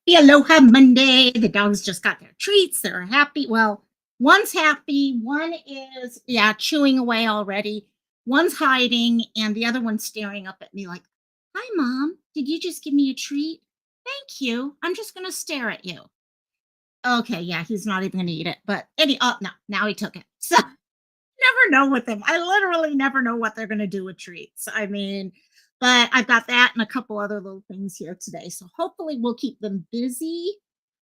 Happy Aloha Monday. The dogs just got their treats. They're happy. Well, one's happy. One is, yeah, chewing away already. One's hiding, and the other one's staring up at me like, "Hi, Mom. Did you just give me a treat? Thank you. I'm just going to stare at you." Okay, yeah, he's not even going to eat it. But oh, no, now he took it. So never know with them. I literally never know what they're going to do with treats. I mean, but I've got that and a couple other little things here today. So hopefully we'll keep them busy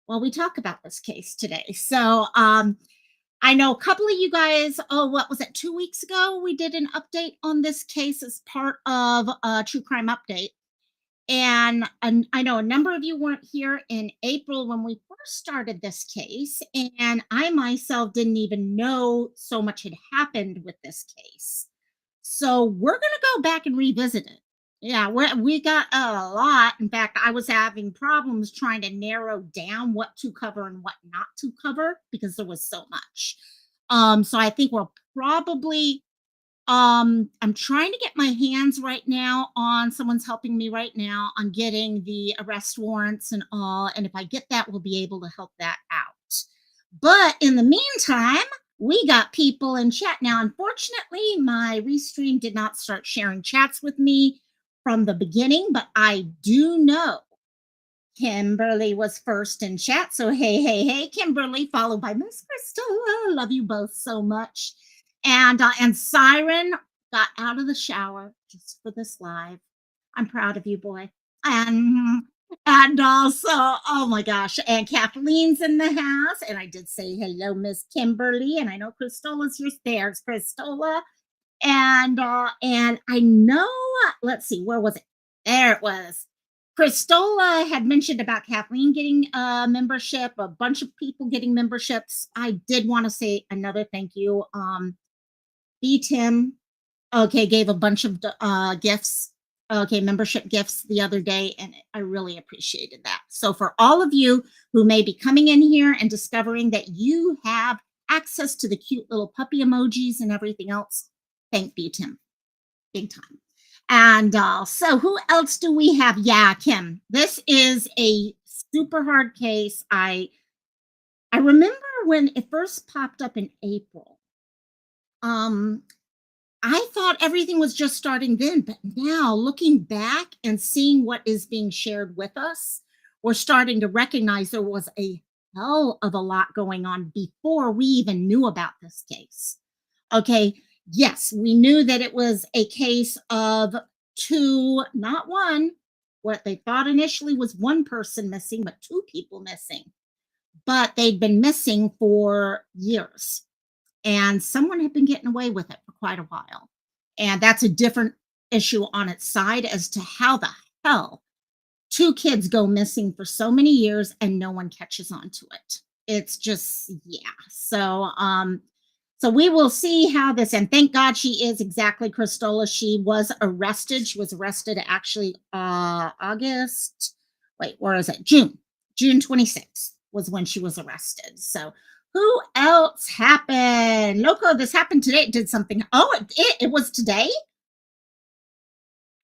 while we talk about this case today. So I know a couple of you guys, oh, what was it, 2 weeks ago? We did an update on this case as part of a true crime update. And I know a number of you weren't here in April when we first started this case, and I myself didn't even know so much had happened with this case. So we're going to go back and revisit it. Yeah, we got a lot. In fact, I was having problems trying to narrow down what to cover and what not to cover because there was so much. So I think we'll probably I'm trying to get my hands right now on someone's helping me right now on getting the arrest warrants and all. And if I get that, we'll be able to help that out. But in the meantime, we got people in chat. Now, unfortunately, my restream did not start sharing chats with me from the beginning, but I do know Kimberly was first in chat. So hey, Kimberly, followed by Miss Crystal. Love you both so much. And Siren got out of the shower just for this live. I'm proud of you, boy. And and also, oh my gosh, and Kathleen's in the house. And I did say hello, Miss Kimberly. And I know Cristola's your stairs, Cristola. And I know, let's see, where was it? There it was. Cristola had mentioned about Kathleen getting a membership, a bunch of people getting memberships. I did want to say another thank you. B Tim, okay, gave a bunch of gifts, okay, membership gifts the other day, and I really appreciated that. So for all of you who may be coming in here and discovering that you have access to the cute little puppy emojis and everything else, thank B Tim, big time. And so who else do we have? Yeah, Kim. This is a super hard case. I remember when it first popped up in April. Um, I thought everything was just starting then, but now looking back and seeing what is being shared with us, we're starting to recognize there was a hell of a lot going on before we even knew about this case. Okay, yes, we knew that it was a case of two, not one. What they thought initially was one person missing, but two people missing. But they'd been missing for years and someone had been getting away with it for quite a while. And that's a different issue on its side as to how the hell two kids go missing for so many years and no one catches on to it. It's just, yeah. So we will see how this, and thank God she is exactly Cristola. She was arrested. She was arrested actually August. Wait, where is it? June 26th was when she was arrested. So who else happened? Loco, this happened today. It did something. Oh, it was today?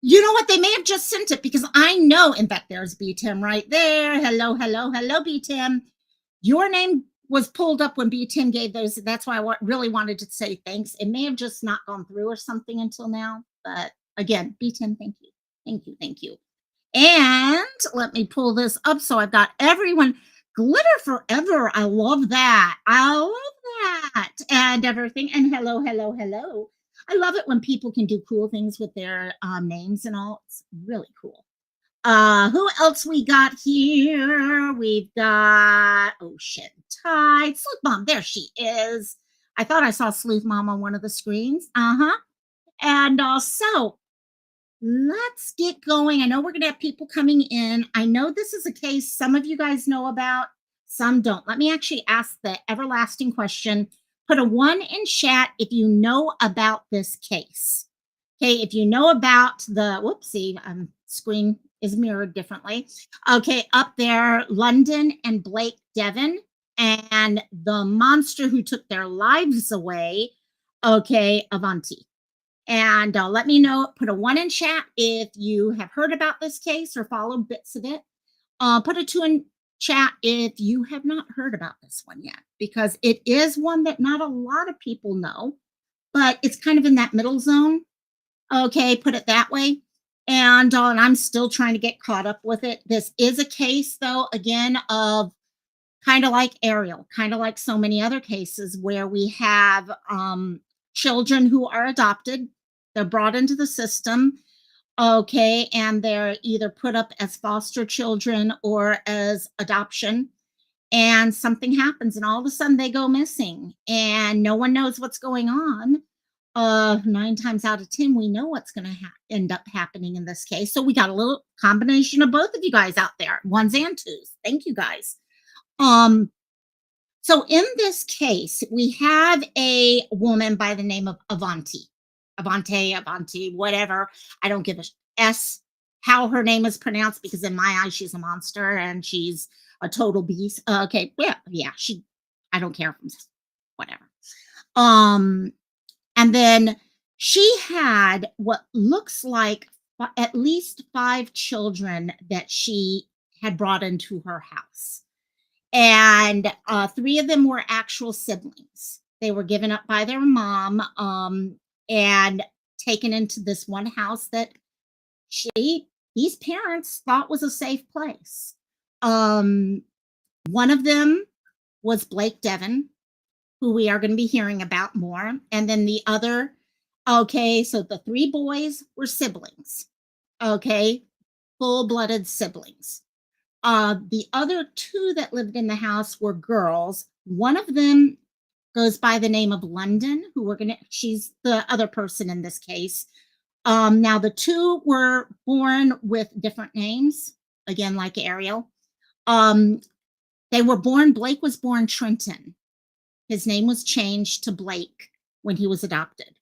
You know what? They may have just sent it because I know, in fact, there's B Tim right there. Hello, B Tim. Your name was pulled up when B Tim gave those. That's why I really wanted to say thanks. It may have just not gone through or something until now. But again, B Tim, thank you. Thank you. And let me pull this up. So I've got everyone. Glitter forever. I love that. I love that. And everything. And hello. I love it when people can do cool things with their names and all. It's really cool. Who else we got here? We've got Ocean Tide. Sleuth Mom. There she is. I thought I saw Sleuth Mom on one of the screens. Uh-huh. And so let's get going. I know we're going to have people coming in. I know this is a case some of you guys know about, some don't. Let me actually ask the everlasting question. Put a 1 in chat if you know about this case. Okay, if you know about the, whoopsie, screen is mirrored differently. Okay, up there, London and Blake Devon and the monster who took their lives away. Okay, Avanti. And let me know, put a 1 in chat if you have heard about this case or followed bits of it. Put a 2 in chat if you have not heard about this one yet, because it is one that not a lot of people know, but it's kind of in that middle zone. Okay, put it that way. And I'm still trying to get caught up with it. This is a case, though, again, of kind of like Ariel, kind of like so many other cases where we have children who are adopted, they're brought into the system, okay, and they're either put up as foster children or as adoption. And something happens, and all of a sudden they go missing, and no one knows what's going on. 9 times out of 10, we know what's going to end up happening in this case. So we got a little combination of both of you guys out there, ones and twos. Thank you guys. Um, so in this case, we have a woman by the name of Avanti. Avanti, whatever. I don't give a s how her name is pronounced, because in my eyes she's a monster and she's a total beast. Okay, well, yeah, she. I don't care from whatever. Um, and then she had what looks like at least 5 children that she had brought into her house, and 3 of them were actual siblings. They were given up by their mom, and taken into this one house that she these parents thought was a safe place. Um, One of them was Blake Devon, who we are going to be hearing about more, and then the other. Okay, so the 3 boys were siblings. Okay, full-blooded siblings. The other 2 that lived in the house were girls. One of them goes by the name of London, who we're gonna she's the other person in this case. Now the 2 were born with different names, again, like Ariel. Um, they were born, Blake was born Trenton. His name was changed to Blake when he was adopted.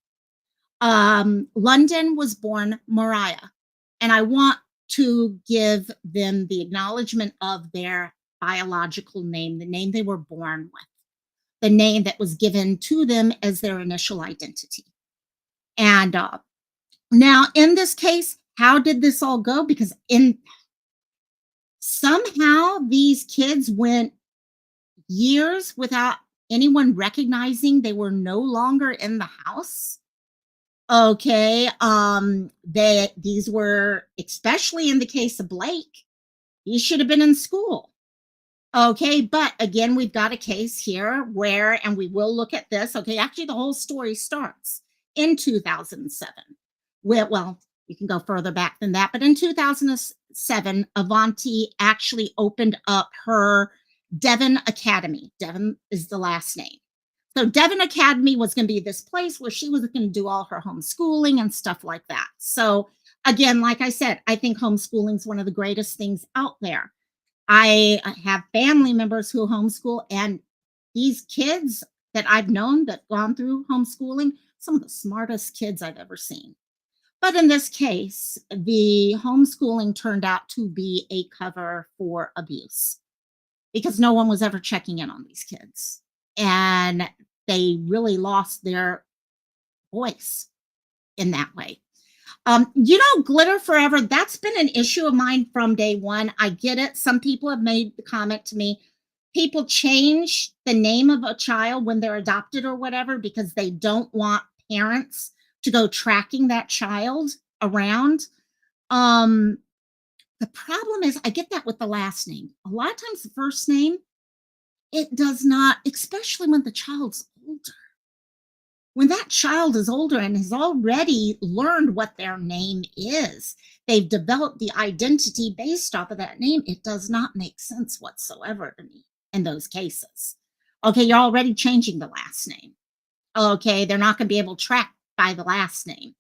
London was born Moriah. And I want to give them the acknowledgement of their biological name, the name they were born with, the name that was given to them as their initial identity. And now, in this case, how did this all go? Because in somehow these kids went years without anyone recognizing they were no longer in the house. Okay, these were, especially in the case of Blake, he should have been in school. Okay, but again, we've got a case here where, and we will look at this. Okay, actually, the whole story starts in 2007. Well, you can go further back than that, but in 2007, Avanti actually opened up her Deven Academy. Deven is the last name. So Deven Academy was going to be this place where she was going to do all her homeschooling and stuff like that. So again, like I said, I think homeschooling is one of the greatest things out there. I have family members who homeschool, and these kids that I've known that gone through homeschooling, some of the smartest kids I've ever seen. But in this case, the homeschooling turned out to be a cover for abuse, because no one was ever checking in on these kids. And they really lost their voice in that way. Glitter forever, that's been an issue of mine from day one. I get it. Some people have made the comment to me. People change the name of a child when they're adopted or whatever because they don't want parents to go tracking that child around. Um, the problem is, I get that with the last name. A lot of times, the first name, it does not, especially when the child's older. When that child is older and has already learned what their name is, they've developed the identity based off of that name, it does not make sense whatsoever to me in those cases. Okay, you're already changing the last name. Okay, they're not going to be able to track by the last name.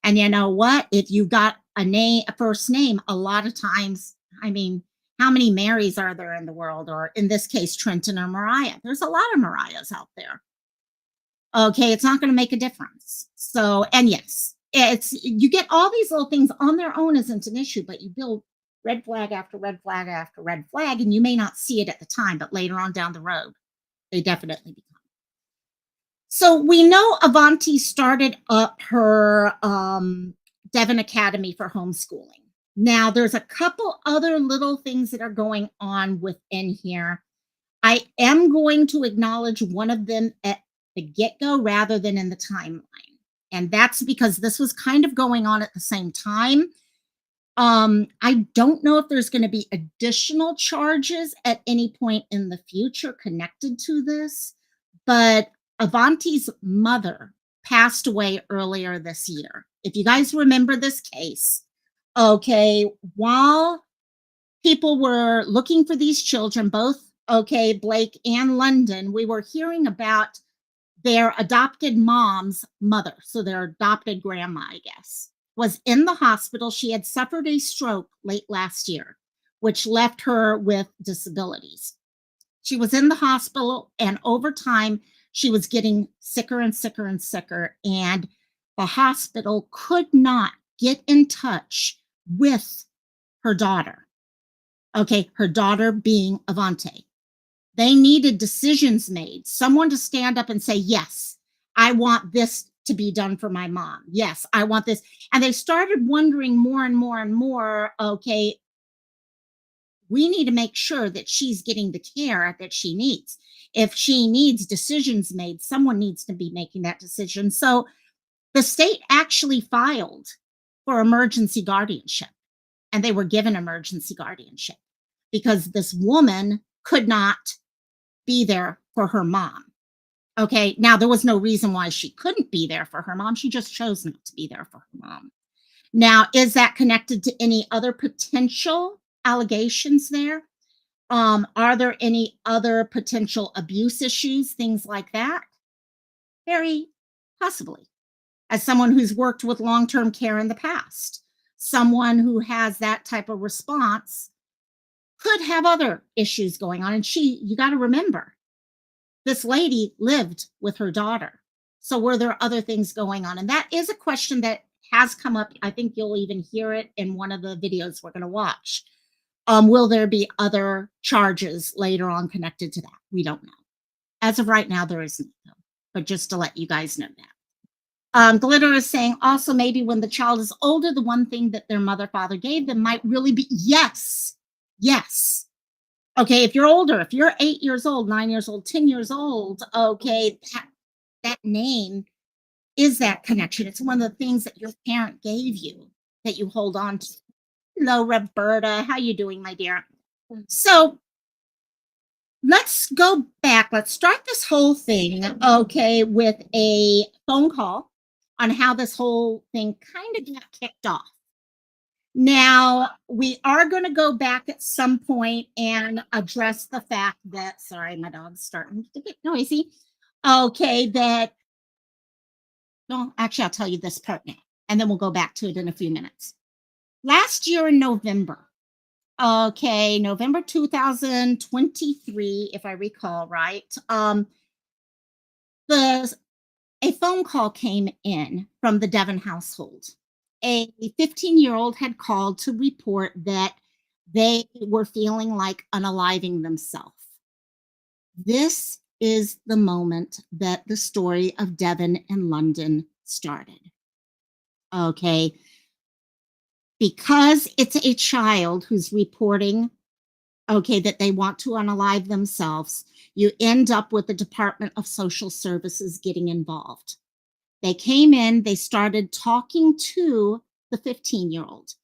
And you know what? If you've got a first name, a lot of times, I mean, how many Marys are there in the world? Or in this case, Trenton or Moriah. There's a lot of Mariahs out there. Okay, it's not going to make a difference. So, and yes, it's you get all these little things on their own isn't an issue, but you build red flag after red flag after red flag, and you may not see it at the time, but later on down the road, they definitely become. So we know Avanti started up her Deven Academy for homeschooling. Now, there's a couple other little things that are going on within here. I am going to acknowledge one of them at the get go rather than in the timeline. And that's because this was kind of going on at the same time. I don't know if there's going to be additional charges at any point in the future connected to this, but Avanti's mother passed away earlier this year. If you guys remember this case, okay, while people were looking for these children, both, okay, Blake and London, we were hearing about their adopted mom's mother, so their adopted grandma, I guess, was in the hospital. She had suffered a stroke late last year, which left her with disabilities. She was in the hospital, and over time, she was getting sicker and sicker and sicker. And the hospital could not get in touch with her daughter. Okay, her daughter being Avantae. They needed decisions made, someone to stand up and say, yes, I want this to be done for my mom. Yes, I want this. And they started wondering more and more and more, okay, we need to make sure that she's getting the care that she needs. If she needs decisions made, someone needs to be making that decision. So the state actually filed for emergency guardianship, and they were given emergency guardianship because this woman could not be there for her mom. Okay, now there was no reason why she couldn't be there for her mom. She just chose not to be there for her mom. Now, is that connected to any other potential allegations there? Are there any other potential abuse issues, things like that? Very possibly. As someone who's worked with long term care in the past, someone who has that type of response could have other issues going on. And you got to remember, this lady lived with her daughter. So were there other things going on? And that is a question that has come up. I think you'll even hear it in one of the videos we're going to watch. Will there be other charges later on connected to that? We don't know. As of right now, there isn't, though, but just to let you guys know that. Glitter is saying also maybe when the child is older, the one thing that their mother father gave them might really be yes, yes. Okay, if you're older, if you're 8 years old, 9 years old, 10 years old, okay, that name is that connection. It's one of the things that your parent gave you that you hold on to. Hello, Roberta. How you doing, my dear? So let's go back. Let's start this whole thing, okay, with a phone call on how this whole thing kind of got kicked off. Now, we are going to go back at some point and address the fact that, sorry, my dog's starting to get noisy. Okay, that, no, actually, I'll tell you this part now, and then we'll go back to it in a few minutes. Last year in November, okay, November 2023, if I recall right, the a phone call came in from the Deven household. A 15-year-old had called to report that they were feeling like unaliving themselves. This is the moment that the story of Deven and London started. Okay. Because it's a child who's reporting, okay, that they want to unalive themselves, you end up with the Department of Social Services getting involved. They came in, they started talking to the 15-year-old.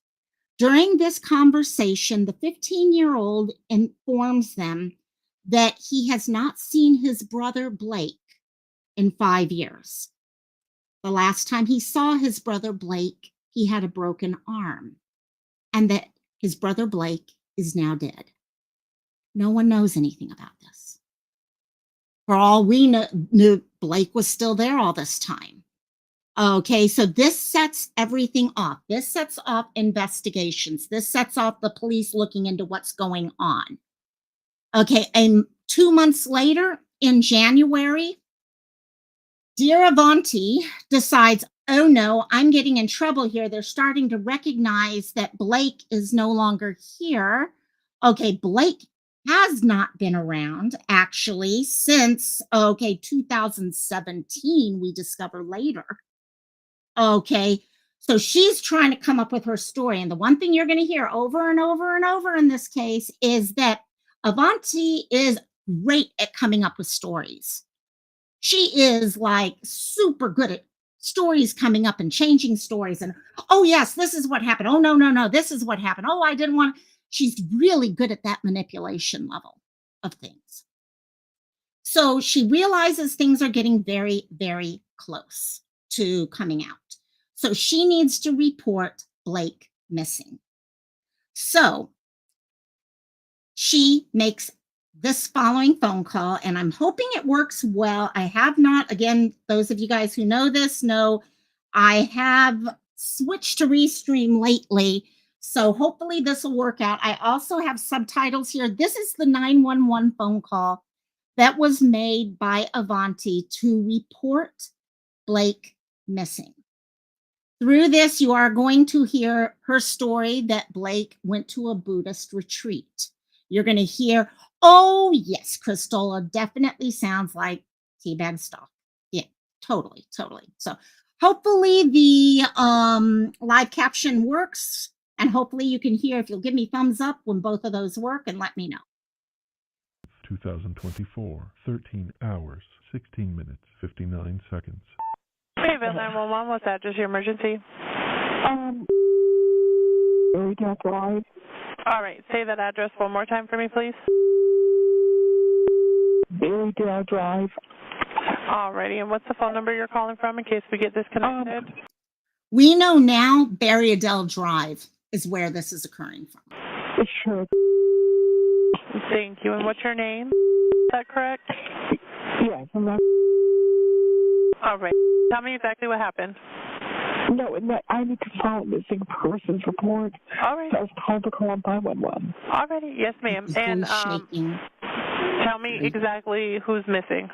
During this conversation, the 15-year-old informs them that he has not seen his brother Blake in 5 years. The last time he saw his brother Blake, he had a broken arm, and that his brother Blake is now dead. No one knows anything about this. For all we knew, Blake was still there all this time. Okay, so this sets everything off. This sets off investigations. This sets off the police looking into what's going on. Okay, and 2 months later, in January, dear Avanti decides, oh no, I'm getting in trouble here. They're starting to recognize that Blake is no longer here. Okay, Blake has not been around actually since, okay, 2017, we discover later. Okay, So she's trying to come up with her story. And the one thing you're going to hear over and over and over in this case is that Avanti is great at coming up with stories. She is like super good at stories coming up and changing stories. And oh, yes, this is what happened. Oh, no, no, no, this is what happened. Oh, I didn't want. She's really good at that manipulation level of things. So she realizes things are getting very, very close to coming out. So she needs to report Blake missing. So she makes this following phone call, and I'm hoping it works well. I have not, again, those of you guys who know this know I have switched to Restream lately. So hopefully this will work out. I also have subtitles here. This is the 911 phone call that was made by Avanti to report Blake missing. Through this, you are going to hear her story that Blake went to a Buddhist retreat. You're going to hear, oh, yes, Christola definitely sounds like teabag stock. Yeah, totally, totally. So hopefully the live caption works, and hopefully you can hear, if you'll give me thumbs up when both of those work, and let me know. 2024, 13 hours, 16 minutes, 59 seconds. Mayville 911, what's that? Just your emergency? Moriah Drive. All right, say that address one more time for me, please. Berrydale Drive. All righty, and what's the phone number you're calling from in case we get disconnected? We know now Berrydale Drive is where this is occurring from. Sure. Thank you, and what's your name? Is that correct? Yes, I'm not. All right, tell me exactly what happened. No, I need to file a missing persons report. All right. So I was called to call on 911. All righty, yes, ma'am. And tell me exactly who's missing.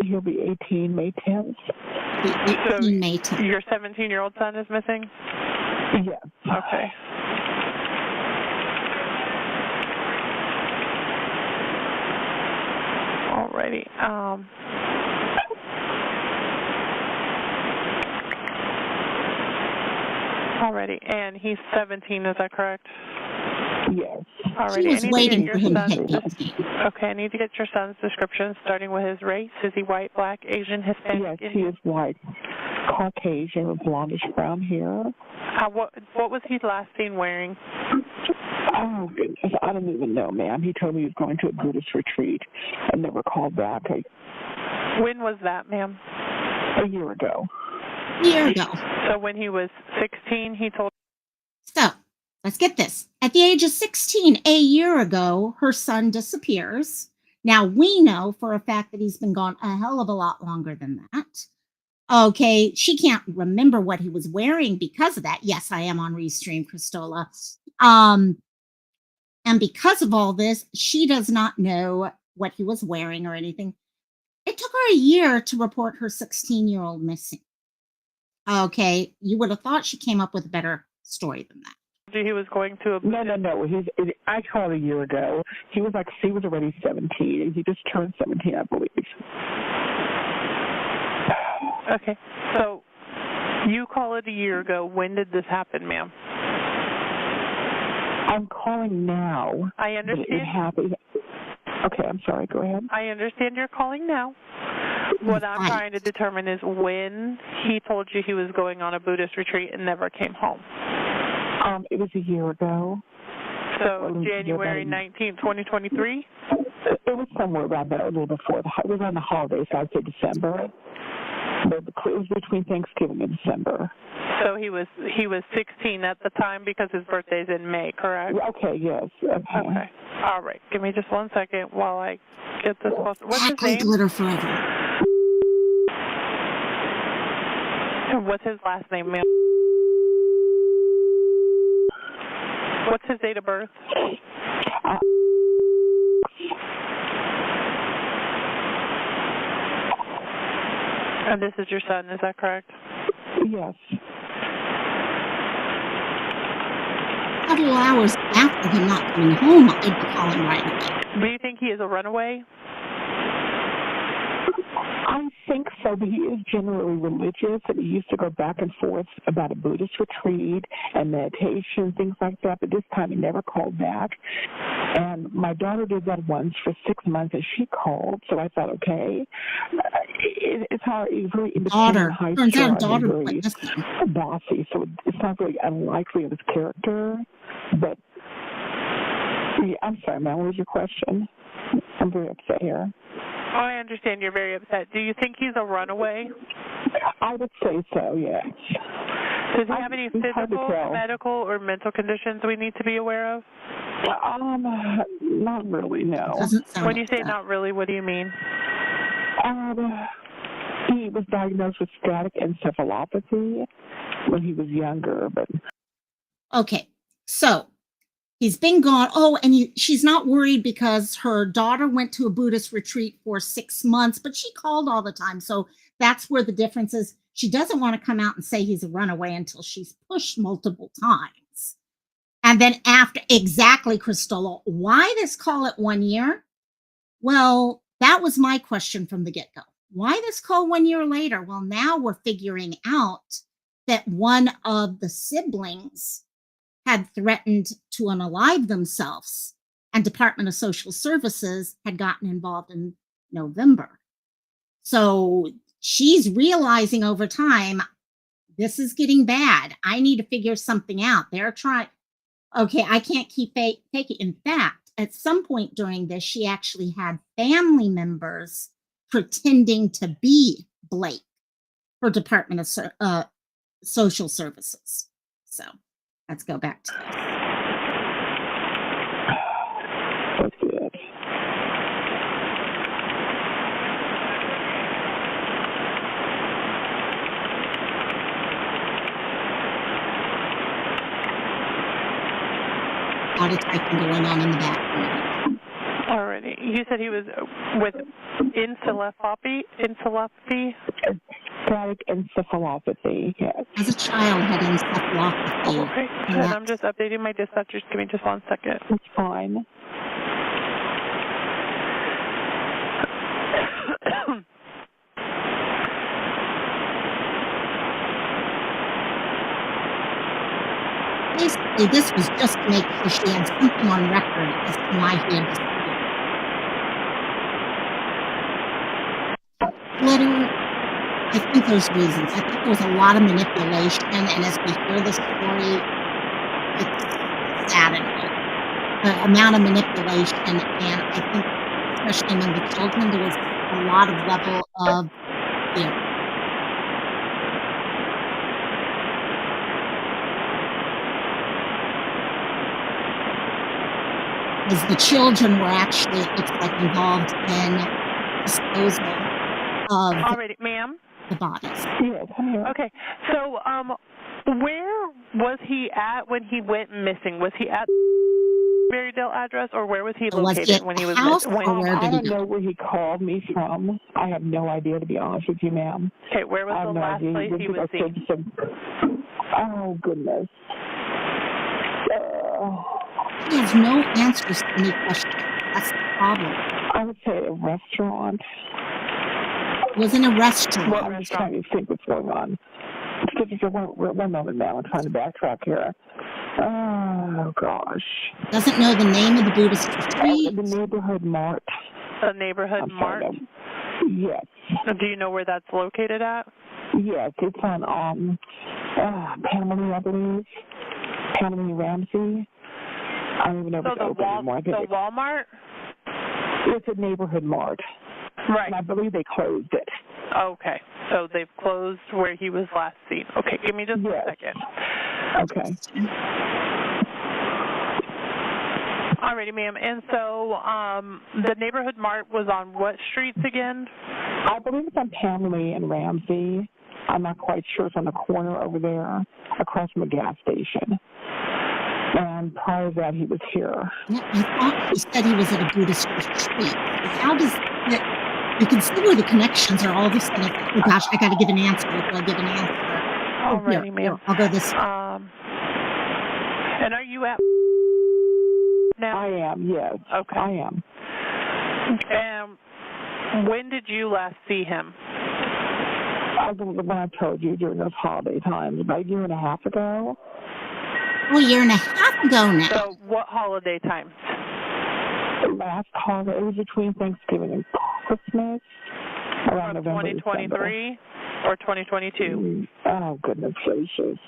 He'll be 18 May 10th. So May 10th. Your 17-year-old son is missing? Yes. Okay. Alrighty. Alrighty, and he's 17, is that correct? Yes. Alrighty. She was waiting for him to hit 18. Okay, I need to get your son's description, starting with his race. Is he white, black, Asian, Hispanic? Yes, Indian? he is white. Caucasian with blondish brown hair. What was he last seen wearing? Oh, goodness. I don't even know, ma'am. He told me he was going to a Buddhist retreat and never called back. When was that, ma'am? A year ago. A year ago. So when he was 16, he told... So, let's get this. At the age of 16, a year ago, her son disappears. Now, we know for a fact that he's been gone a hell of a lot longer than that. Okay, she can't remember what he was wearing because of that. Yes, I am on Restream, Christola. And because of all this, she does not know what he was wearing or anything. It took her a year to report her 16-year-old missing. Okay, you would have thought she came up with a better story than that. He was going to a... No. I called a year ago. He was already 17. He just turned 17, I believe. Okay, so you call it a year ago. When did this happen, ma'am? I'm calling now. I understand. It happened. Okay, I'm sorry. Go ahead. I understand you're calling now. What I'm trying to determine is when he told you he was going on a Buddhist retreat and never came home. It was a year ago. So January 19th, 2023? It was somewhere around that, a little before. It was on the holidays, so I'd say December. But it was between Thanksgiving and December. So he was 16 at the time because his birthday's in May, correct? Okay, yes. Okay. All right. Give me just 1 second while I get this. What's his name? Glitter forever. What's his last name, ma'am? What's his date of birth? And this is your son, is that correct? Yes. Several hours after him not coming home, I'd be calling right away. Do you think he is a runaway? I think so, but he is generally religious, and he used to go back and forth about a Buddhist retreat and meditation, things like that, but this time he never called back. And my daughter did that once for 6 months, and she called, so I thought, okay. It's hard, he's very independent, high Turns out strung, daughter and very bossy, so it's not really unlikely of his character, but yeah, I'm sorry, ma'am, what was your question? I'm very upset here. Oh, I understand you're very upset. Do you think he's a runaway? I would say so, yes. Does he have any physical, medical, or mental conditions we need to be aware of? Not really, no. When you say not really, what do you mean? He was diagnosed with static encephalopathy when he was younger, but... Okay, so he's been gone. Oh, and she's not worried because her daughter went to a Buddhist retreat for 6 months, but she called all the time. So that's where the difference is. She doesn't want to come out and say he's a runaway until she's pushed multiple times. And then after, exactly, Cristola, why this call at 1 year? Well, that was my question from the get-go. Why this call 1 year later? Well, now we're figuring out that one of the siblings had threatened to unalive themselves, and Department of Social Services had gotten involved in November. So she's realizing over time, this is getting bad. I need to figure something out. They're trying, okay, I can't keep taking. In fact, at some point during this, she actually had family members pretending to be Blake for Department of Social Services. So let's go back to this. That's good. A lot of typing going on in the background. Alrighty. You said he was with encephalopathy? Static encephalopathy, yes. As a child, had encephalopathy. Okay. And I'm just updating my dispatchers. Give me just 1 second. That's fine. Basically, this was just to make sure she had something on record as to why he had disappeared. Glitter, I think there's reasons. I think there was a lot of manipulation, and as we hear the story, it's saddening. The amount of manipulation, and I think, especially among the children, there was a lot of level of fear. As the children were actually, it looks like, involved in disposal of Alrighty, ma'am. the bodies. Yes, I'm here. Okay, so where was he at when he went missing? Was he at the Berrydale address, or where was he located when he was missing? I don't know where he called me from. I have no idea, to be honest with you, ma'am. Okay, where was the last place he was seen? Oh, goodness. He has no answers to any questions. That's the problem. I would say a restaurant. It was in a restaurant. I'm just trying to think what's going on. One moment now. I'm trying to backtrack here. Oh, gosh. Doesn't know the name of the Buddhist retreat. The neighborhood mart. The neighborhood mart? Yes. Do you know where that's located at? Yes, it's on Pamela, I believe. Pamela Ramsey. I don't even know if it's open anymore. The Walmart? It's a neighborhood mart. Right. And I believe they closed it. Okay. So they've closed where he was last seen. Okay, give me just a second. Okay. Alrighty, ma'am. And so the neighborhood mart was on what streets again? I believe it's on Pamela and Ramsey. I'm not quite sure. It's on the corner over there, across from a gas station. And prior to that, he was here. Yeah, I thought he said he was at a Buddhist retreat. How does that? You can see where the connections are. All this kind of. Oh gosh, I got to give an answer. Before I give an answer. Alrighty, ma'am. I'll go this way. And are you at now? I am. Yes. Okay. I am. And when did you last see him? I believe when I told you during those holiday times, about a year and a half ago. Oh, a year and a half ago now. So what holiday times? Last holiday, it was between Thanksgiving and Christmas, around Of November, 2023 or 2022? Oh, goodness gracious.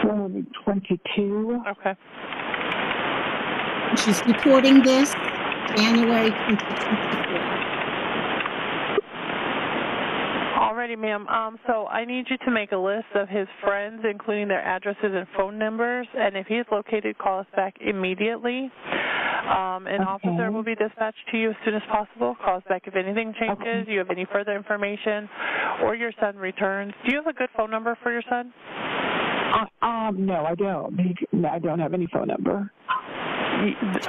2022. Okay. She's reporting this January 2024. Alrighty, ma'am. So I need you to make a list of his friends, including their addresses and phone numbers, and if he is located, call us back immediately. An officer will be dispatched to you as soon as possible. Call us back if anything changes, you have any further information, or your son returns. Do you have a good phone number for your son? No, I don't. I don't have any phone number.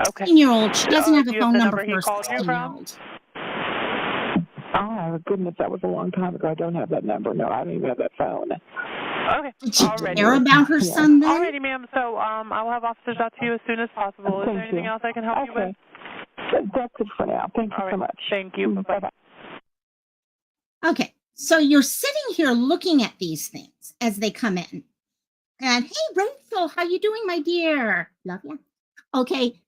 Okay. 16-year-old. She doesn't have a do you phone the number number for he a called you from? 16-year-old. Oh, goodness, that was a long time ago. I don't have that number. No, I don't even have that phone. Okay. Did she Alrighty. care about her son then? Alrighty, ma'am. So I will have officers out to you as soon as possible. Is there anything else I can help you with? That's it for now. Thank you so much. Thank you. Bye-bye. Bye-bye. Okay, so you're sitting here looking at these things as they come in. And, hey, Rachel, how you doing, my dear? Love ya. Okay,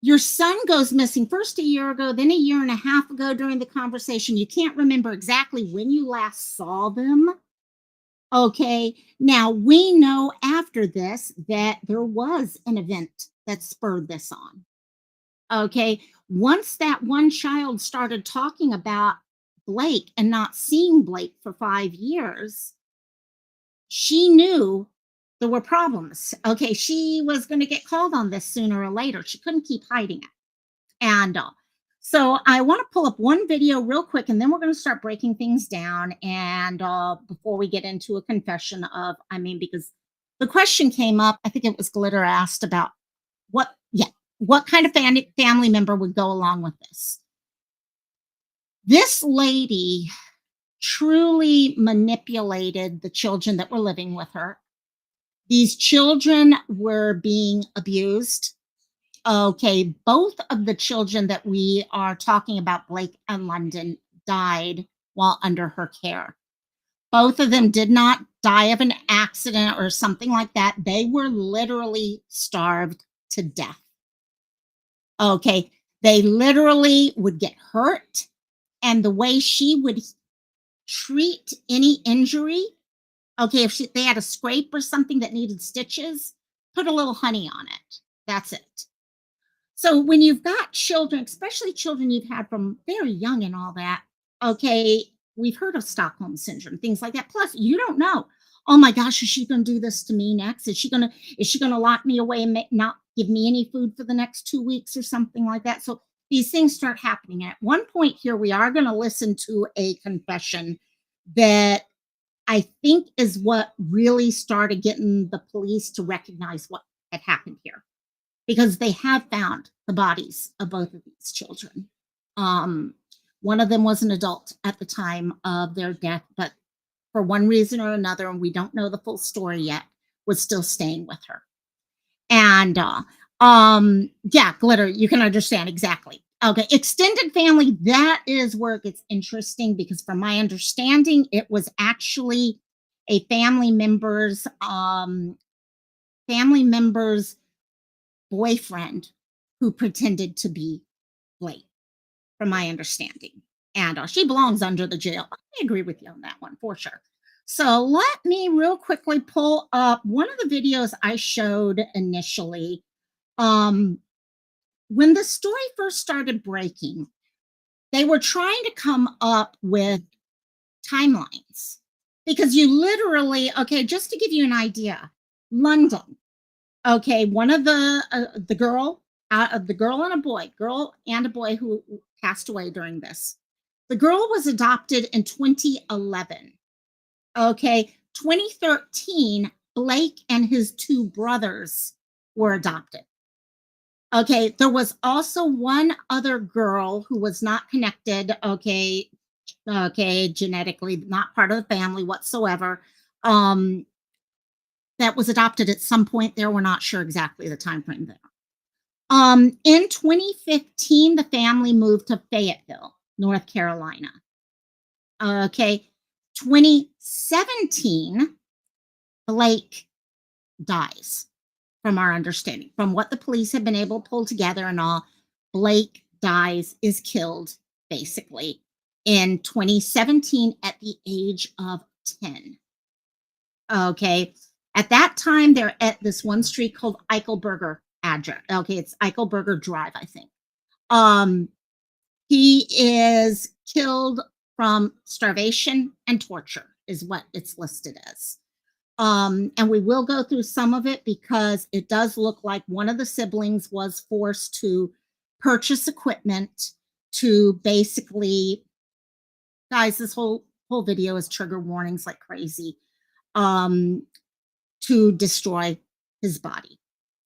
your son goes missing first a year ago, then a year and a half ago during the conversation. You can't remember exactly when you last saw them. Okay, now we know after this that there was an event that spurred this on. Okay, once that one child started talking about Blake and not seeing Blake for 5 years, she knew there were problems. Okay, she was going to get called on this sooner or later. She couldn't keep hiding it. And so I want to pull up one video real quick, and then we're going to start breaking things down. And before we get into a confession of, because the question came up, I think it was Glitter asked about what kind of family member would go along with this. This lady truly manipulated the children that were living with her. These children were being abused. Okay, both of the children that we are talking about, Blake and London, died while under her care. Both of them did not die of an accident or something like that. They were literally starved to death. Okay, they literally would get hurt, and the way she would treat any injury, okay, if they had a scrape or something that needed stitches, put a little honey on it. That's it. So when you've got children, especially children you've had from very young and all that, okay, we've heard of Stockholm syndrome, things like that. Plus, you don't know. Oh my gosh, is she going to do this to me next? Is she going to lock me away and not give me any food for the next 2 weeks or something like that? So these things start happening. At one point here, we are going to listen to a confession that I think is what really started getting the police to recognize what had happened here, because they have found the bodies of both of these children. One of them was an adult at the time of their death, but for one reason or another, and we don't know the full story yet, was still staying with her. And Glitter, you can understand exactly. Okay, extended family, that is where it gets interesting, because from my understanding, it was actually a family member's boyfriend who pretended to be Blake, from my understanding. And she belongs under the jail. I agree with you on that one for sure. So let me real quickly pull up one of the videos I showed initially. When the story first started breaking, they were trying to come up with timelines, because you literally, okay, just to give you an idea, London, okay, one of the girl and a boy who passed away during this. The girl was adopted in 2011. Okay, 2013, Blake and his 2 brothers were adopted. Okay, there was also one other girl who was not connected, okay, genetically, not part of the family whatsoever, that was adopted at some point there. We're not sure exactly the time frame there. In 2015, the family moved to Fayetteville, North Carolina. Okay. 2017, Blake dies, from our understanding. From what the police have been able to pull together and all, Blake dies, is killed, basically, in 2017 at the age of 10. Okay. At that time, they're at this one street called Eichelberger address. Okay, it's Eichelberger Drive, I think. He is killed from starvation and torture, is what it's listed as. And we will go through some of it because it does look like one of the siblings was forced to purchase equipment to basically, guys, this whole video is trigger warnings like crazy, to destroy his body.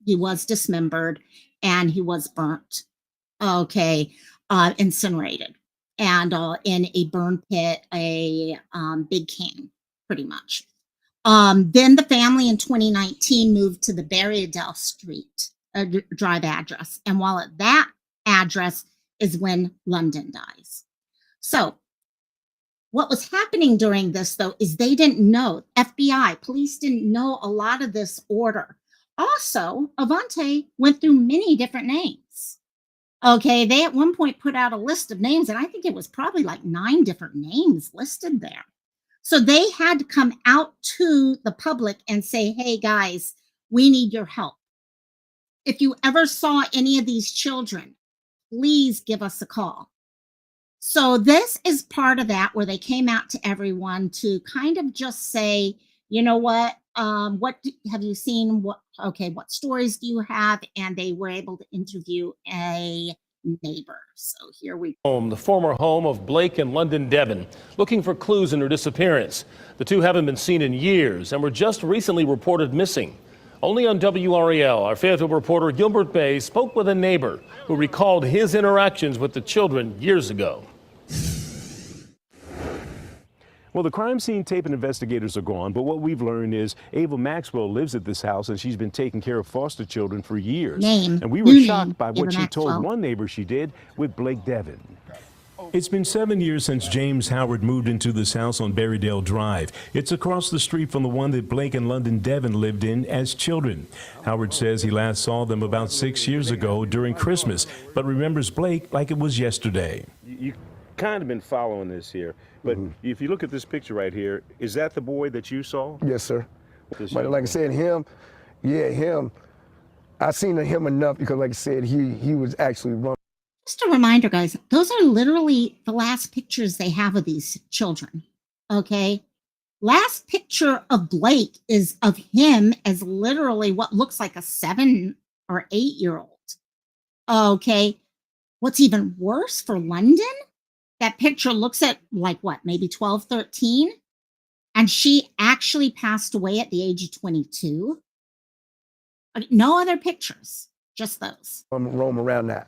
He was dismembered and he was burnt, okay, incinerated, and in a burn pit, a big can, pretty much. Then the family in 2019 moved to the Berriedale Street Drive address. And while at that address is when London dies. So what was happening during this, though, is they didn't know, FBI, police didn't know a lot of this order. Also, Avantae went through many different names. Okay, they at one point put out a list of names, and I think it was probably like 9 different names listed there. So they had to come out to the public and say, hey, guys, we need your help. If you ever saw any of these children, please give us a call. So this is part of that, where they came out to everyone to kind of just say, you know what, have you seen? What stories do you have? And they were able to interview a neighbor. So here we go. The former home of Blake and London Deven, looking for clues in her disappearance. The two haven't been seen in years and were just recently reported missing. Only on WREL, our Fayetteville reporter Gilbert Bay spoke with a neighbor who recalled his interactions with the children years ago. Well, the crime scene tape and investigators are gone, but what we've learned is Ava Maxwell lives at this house and she's been taking care of foster children for years. And we were shocked by what she told one neighbor she did with Blake Deven. It's been 7 years since James Howard moved into this house on Berriedale Drive. It's across the street from the one that Blake and London Deven lived in as children. Howard says he last saw them about 6 years ago during Christmas, but remembers Blake like it was yesterday. You kind of been following this here, but if you look at this picture right here, is that the boy that you saw? Yes, sir. But like I said, him, I seen him enough because, like I said, he was actually running. Just a reminder, guys, those are literally the last pictures they have of these children, okay? Last picture of Blake is of him as literally what looks like a 7 or 8-year-old, okay? What's even worse for London, that picture looks at like what, maybe 12, 13? And she actually passed away at the age of 22. No other pictures, just those. Roam around the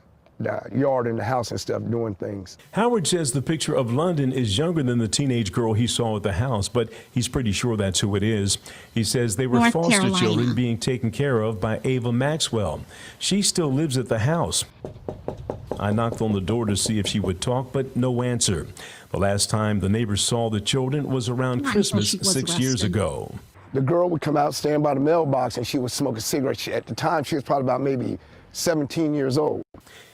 yard and the house and stuff doing things. Howard says the picture of London is younger than the teenage girl he saw at the house, but he's pretty sure that's who it is. He says they were North foster Carolina. children being taken care of by Ava Maxwell. She still lives at the house. I knocked on the door to see if she would talk, but no answer. The last time the neighbors saw the children was around Christmas 6 years ago. The girl would come out, stand by the mailbox, and she would smoke a cigarette. At the time, she was probably about maybe 17 years old.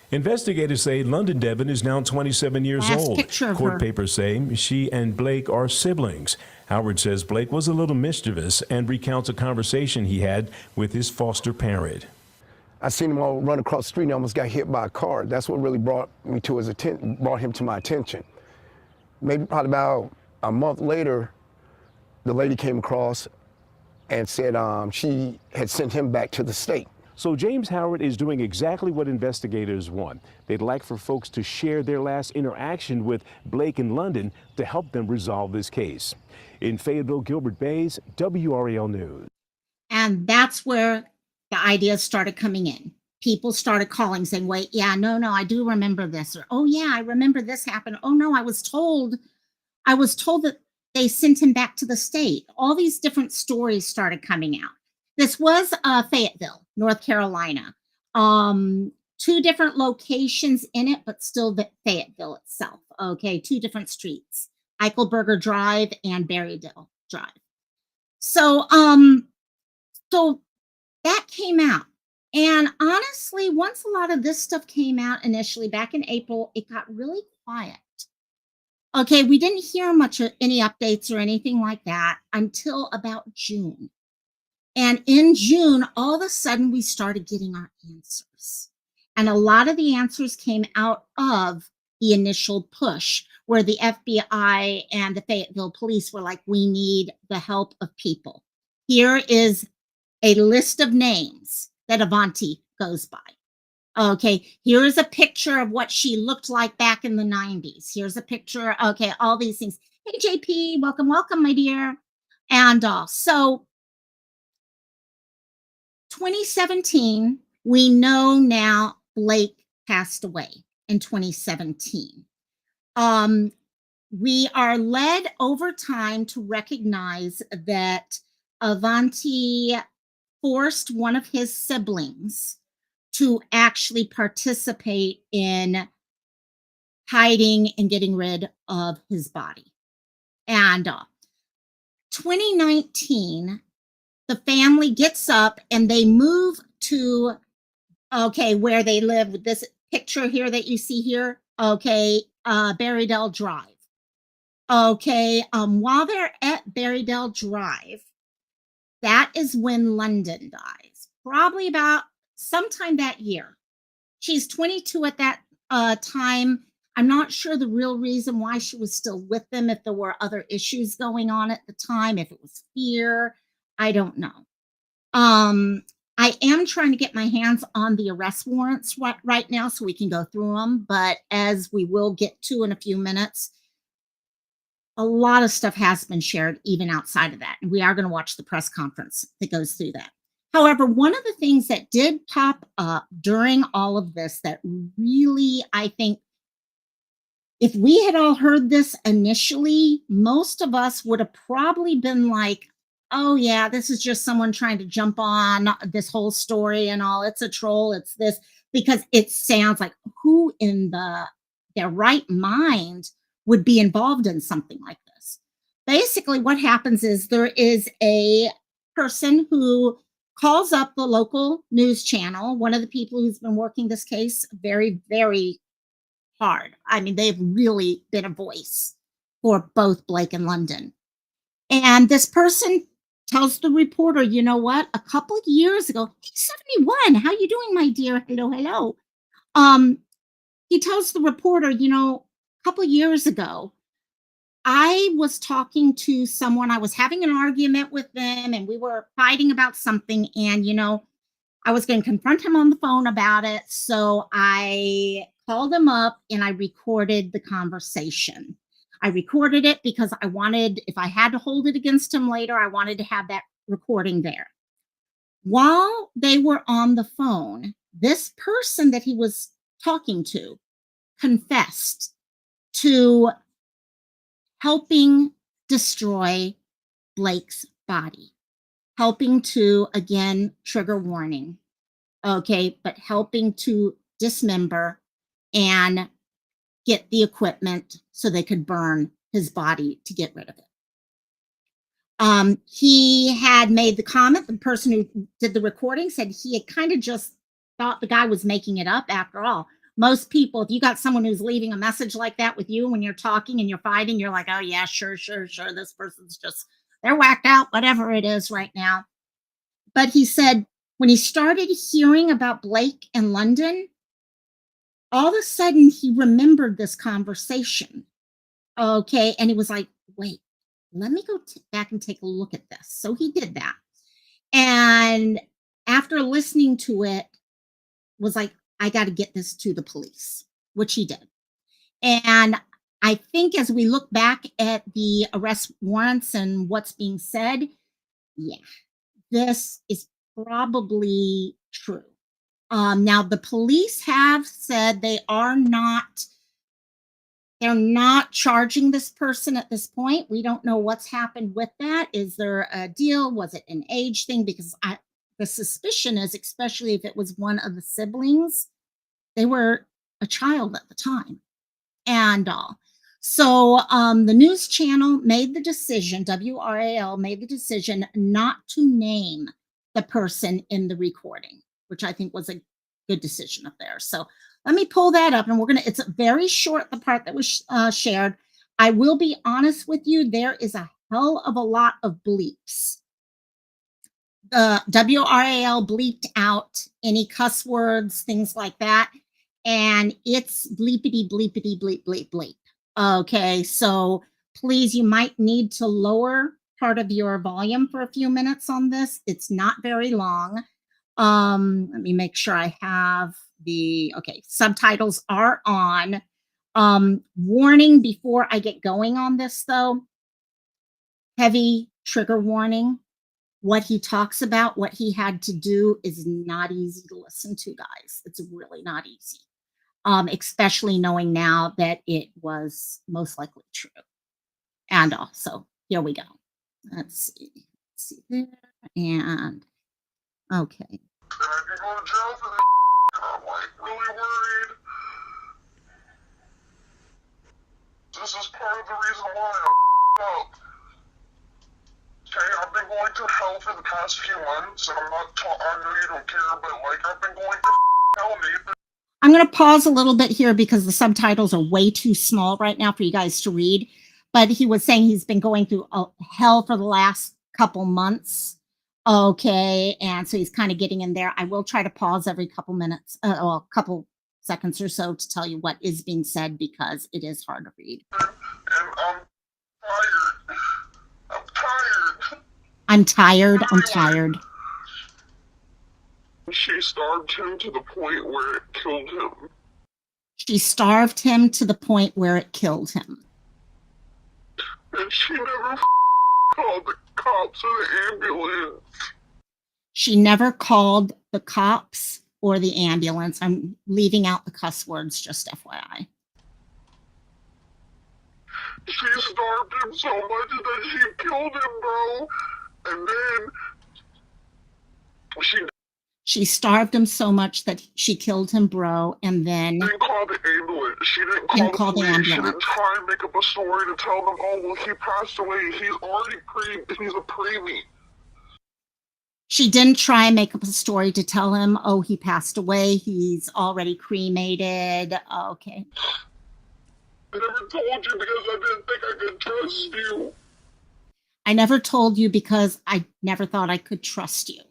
Investigators say London Deven is now 27 years old. Court papers say she and Blake are siblings. Howard says Blake was a little mischievous and recounts a conversation he had with his foster parent. I seen him all run across the street and almost got hit by a car. That's what really brought him to my attention. Maybe probably about a month later, the lady came across and said she had sent him back to the state. So James Howard is doing exactly what investigators want. They'd like for folks to share their last interaction with Blake and London to help them resolve this case. In Fayetteville, Gilbert Bays, WREL News. And that's where the ideas started coming in. People started calling saying, wait, yeah, no, I do remember this. Or, oh yeah, I remember this happened. Oh no, I was told that they sent him back to the state. All these different stories started coming out. This was Fayetteville, North Carolina. 2 different locations in it, but still Fayetteville itself. Okay, 2 different streets. Eichelberger Drive and Berrydale Drive. So, so that came out. And honestly, once a lot of this stuff came out initially back in April, it got really quiet. Okay, we didn't hear much of any updates or anything like that until about June. And in June, all of a sudden, we started getting our answers. And a lot of the answers came out of the initial push, where the FBI and the Fayetteville police were like, we need the help of people. Here is a list of names that Avantae goes by. Okay, here is a picture of what she looked like back in the 90s. Here's a picture. Okay, all these things. Hey, JP, welcome, welcome, my dear. And so 2017, we know now Blake passed away in 2017. We are led over time to recognize that Avantae forced one of his siblings to actually participate in hiding and getting rid of his body. And 2019, the family gets up and they move to, okay, where they live with this picture here that you see here, okay, Berrydale Drive. Okay, while they're at Berrydale Drive, that is when London dies, probably about sometime that year. She's 22 at that time. I'm not sure the real reason why she was still with them, if there were other issues going on at the time, if it was fear, I don't know. I am trying to get my hands on the arrest warrants right now so we can go through them, but as we will get to in a few minutes, a lot of stuff has been shared even outside of that, and we are going to watch the press conference that goes through that. However, one of the things that did pop up during all of this that really, I think, if we had all heard this initially, most of us would have probably been like, oh yeah, this is just someone trying to jump on this whole story and all. It's a troll, it's this, because it sounds like who in their right mind would be involved in something like this. Basically, what happens is there is a person who calls up the local news channel, one of the people who's been working this case very, very hard. I mean, they've really been a voice for both Blake and London. And this person tells the reporter, you know what, a couple of years ago, he's 71. How you doing, my dear? Hello, hello. He tells the reporter, you know, a couple of years ago, I was talking to someone, I was having an argument with them, and we were fighting about something. And, you know, I was going to confront him on the phone about it. So I called him up and I recorded the conversation. I recorded it because I wanted, if I had to hold it against him later, I wanted to have that recording there. While they were on the phone, this person that he was talking to confessed to helping destroy Blake's body, helping to, again, trigger warning, okay, but helping to dismember and get the equipment so they could burn his body to get rid of it. He had made the comment, the person who did the recording said he had kind of just thought the guy was making it up. After all, most people, if you got someone who's leaving a message like that with you when you're talking and you're fighting, you're like, oh yeah, sure, this person's just, they're whacked out, whatever it is right now. But he said when he started hearing about Blake and London, all of a sudden he remembered this conversation. Okay, and he was like, wait, let me go back and take a look at this. So he did that. And after listening to it, was like, I got to get this to the police, which he did. And I think as we look back at the arrest warrants and what's being said, yeah, this is probably true. Now, the police have said they're not charging this person at this point. We don't know what's happened with that. Is there a deal? Was it an age thing? Because the suspicion is, especially if it was one of the siblings, they were a child at the time and all. So the news channel made the decision, WRAL made the decision not to name the person in the recording, which I think was a good decision of theirs. So let me pull that up, and it's very short, the part that was shared. I will be honest with you, there is a hell of a lot of bleeps. The WRAL bleeped out any cuss words, things like that, and it's bleepity, bleepity, bleep, bleep, bleep. Okay, so please, you might need to lower part of your volume for a few minutes on this. It's not very long. Let me make sure I have okay, subtitles are on. Warning before I get going on this, though. Heavy trigger warning. What he talks about, what he had to do is not easy to listen to, guys. It's really not easy. Especially knowing now that it was most likely true. And also, here we go. Let's see there. And okay. And I could go to jail for this. I'm like really worried. This is part of the reason why I'm up. Okay, I've been going to hell for the past few months, and I know you don't care, but like I've been going to hell, Nathan. I'm going to pause a little bit here because the subtitles are way too small right now for you guys to read. But he was saying he's been going through hell for the last couple months. Okay, and so he's kind of getting in there. I will try to pause every couple minutes, or a couple seconds or so to tell you what is being said because it is hard to read. And I'm tired. I'm tired. I'm tired. She starved him to the point where it killed him. She starved him to the point where it killed him. And she never called the cops or the ambulance. She never called the cops or the ambulance. I'm leaving out the cuss words, just FYI. She starved him so much that she killed him, bro. And then she starved him so much that she killed him, bro. And then didn't call the ambulance. She didn't call the ambulance. She didn't try and make up a story to tell them, oh, well, he passed away. He's a preemie. She didn't try and make up a story to tell him, oh, he passed away. He's already cremated. Okay. I never told you because I didn't think I could trust you. I never told you because I never thought I could trust you.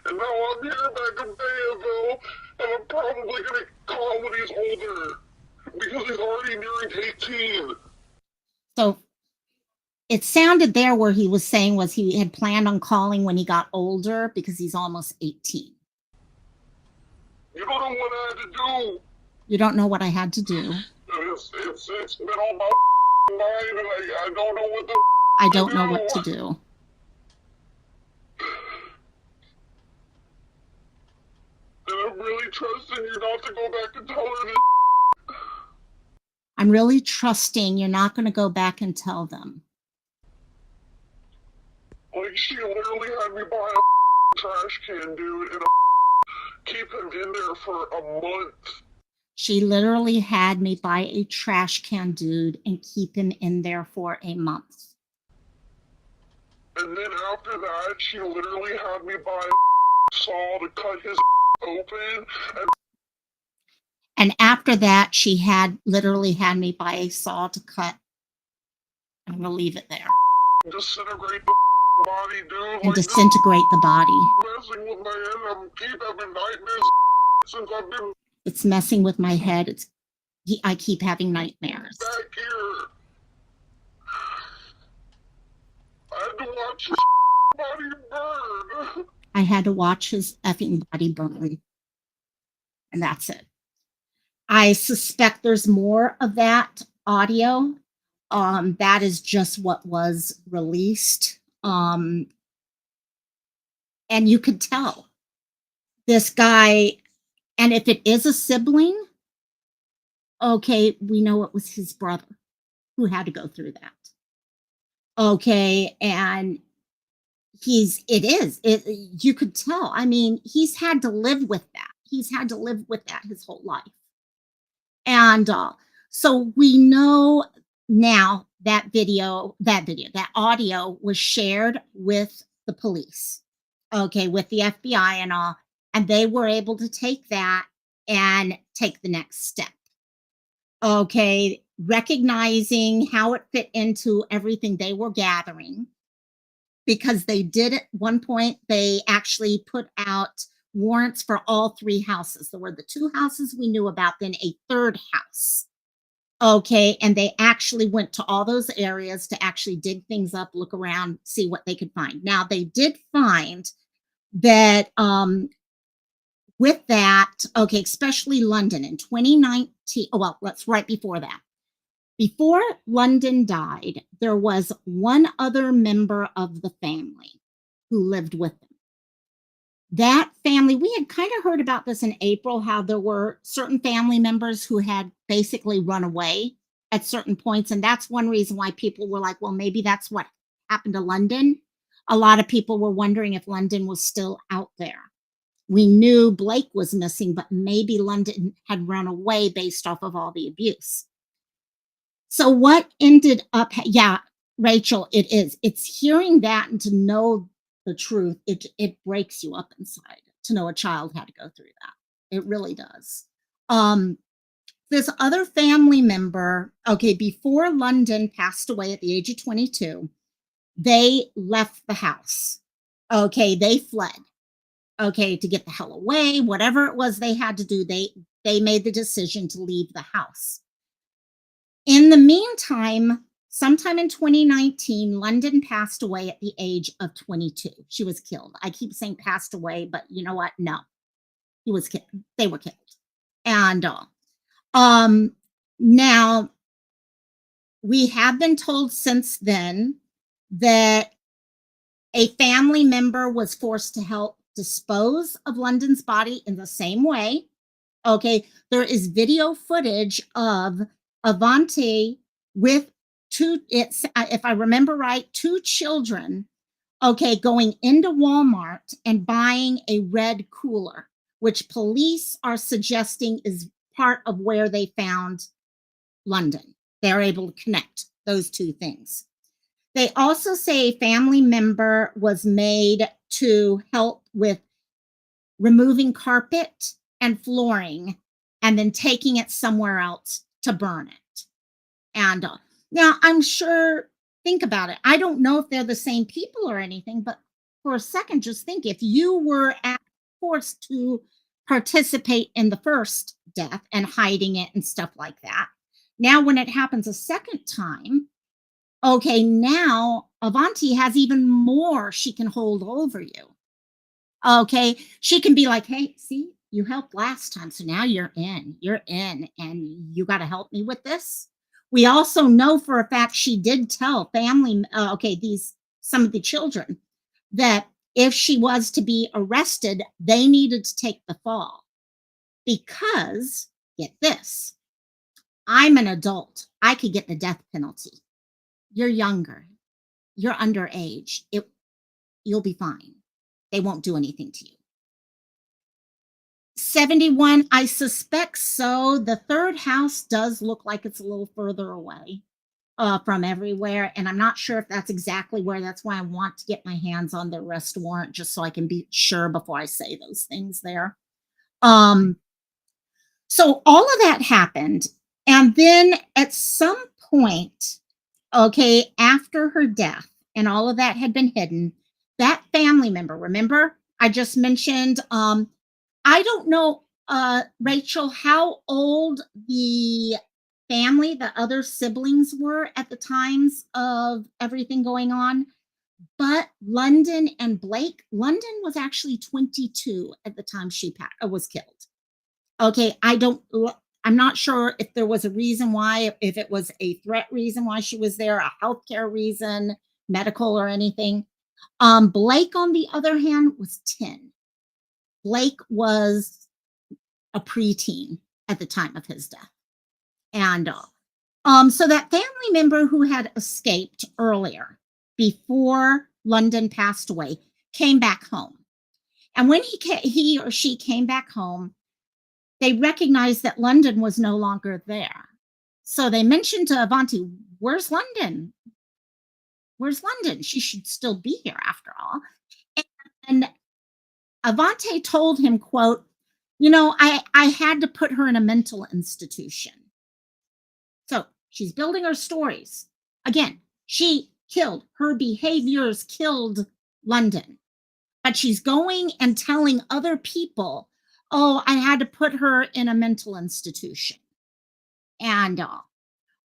And now I'm here back in Fayetteville, and I'm probably going to call when he's older, because he's already nearing 18. So it sounded there where he was saying was he had planned on calling when he got older because he's almost 18. You don't know what I had to do. You don't know what I had to do. It's been on my mind, and I don't know what I don't know what to do. And I'm really trusting you not to go back and tell her this. I'm really trusting you're not going to go back and tell them. Like, she literally had me buy a trash can, dude, and keep him in there for a month. She literally had me buy a trash can, dude, and keep him in there for a month. And then after that, she literally had me buy a saw to cut his open. And after that, she had literally had me buy a saw to cut. I'm going to leave it there. Disintegrate the body, dude. And disintegrate the body. Messing with my head. I keep having nightmares since I've been. It's messing with my head. I keep having nightmares. Back here. I had to watch his body burn. I had to watch his effing body burn. And that's it. I suspect there's more of that audio. That is just what was released. And you could tell this guy, and if it is a sibling, okay, we know it was his brother who had to go through that. Okay, and you could tell. I mean, he's had to live with that. He's had to live with that his whole life. And So we know now that that audio was shared with the police, okay, with the FBI and all, and they were able to take that and take the next step. Okay, recognizing how it fit into everything they were gathering, because they did at one point, they actually put out warrants for all 3 houses. There were the 2 houses we knew about, then a 3rd house. Okay, and they actually went to all those areas to actually dig things up, look around, see what they could find. Now, they did find that, with that, okay, especially London in 2019, oh, well, let's right before that. Before London died, there was one other member of the family who lived with them. That family, we had kind of heard about this in April, how there were certain family members who had basically run away at certain points. And that's one reason why people were like, well, maybe that's what happened to London. A lot of people were wondering if London was still out there. We knew Blake was missing, but maybe London had run away based off of all the abuse. So what ended up, yeah, Rachel, it is. It's hearing that and to know the truth. It breaks you up inside to know a child had to go through that. It really does. This other family member, okay, before London passed away at the age of 22, they left the house. Okay, they fled. Okay, to get the hell away, whatever it was they had to do, they made the decision to leave the house. In the meantime, sometime in 2019, London passed away at the age of 22. She was killed. I keep saying passed away, but you know what? No, he was killed. They were killed. And now we have been told since then that a family member was forced to help dispose of London's body in the same way. Okay, there is video footage of Avantae with 2, if I remember right, 2 children, okay, going into Walmart and buying a red cooler, which police are suggesting is part of where they found London. They're able to connect those 2 things. They also say a family member was made to help with removing carpet and flooring and then taking it somewhere else to burn it. And now I'm sure, think about it. I don't know if they're the same people or anything, but for a second, just think if you were forced to participate in the first death and hiding it and stuff like that. Now, when it happens a second time, okay, now Avantae has even more she can hold over you. Okay, she can be like, hey, see, you helped last time, so now you're in, and you got to help me with this. We also know for a fact she did tell family, some of the children, that if she was to be arrested, they needed to take the fall. Because, get this, I'm an adult. I could get the death penalty. You're younger. You're underage. You'll be fine. They won't do anything to you. 71, I suspect so. The 3rd house does look like it's a little further away from everywhere. And I'm not sure if that's exactly where. That's why I want to get my hands on the arrest warrant, just so I can be sure before I say those things there. So all of that happened. And then at some point, okay, after her death and all of that had been hidden, that family member, remember, I just mentioned, I don't know, Rachel, how old the family, the other siblings were at the times of everything going on, but London and Blake, London was actually 22 at the time she was killed. Okay, I'm not sure if there was a reason why, if it was a threat reason why she was there, a healthcare reason, medical or anything. Blake, on the other hand, was 10. Blake was a preteen at the time of his death. And so that family member who had escaped earlier, before London passed away, came back home. And when he or she came back home, they recognized that London was no longer there. So they mentioned to Avantae, where's London? Where's London? She should still be here after all. And Avantae told him, quote, I had to put her in a mental institution. So she's building her stories. Again, her behaviors killed London. But she's going and telling other people, oh, I had to put her in a mental institution. And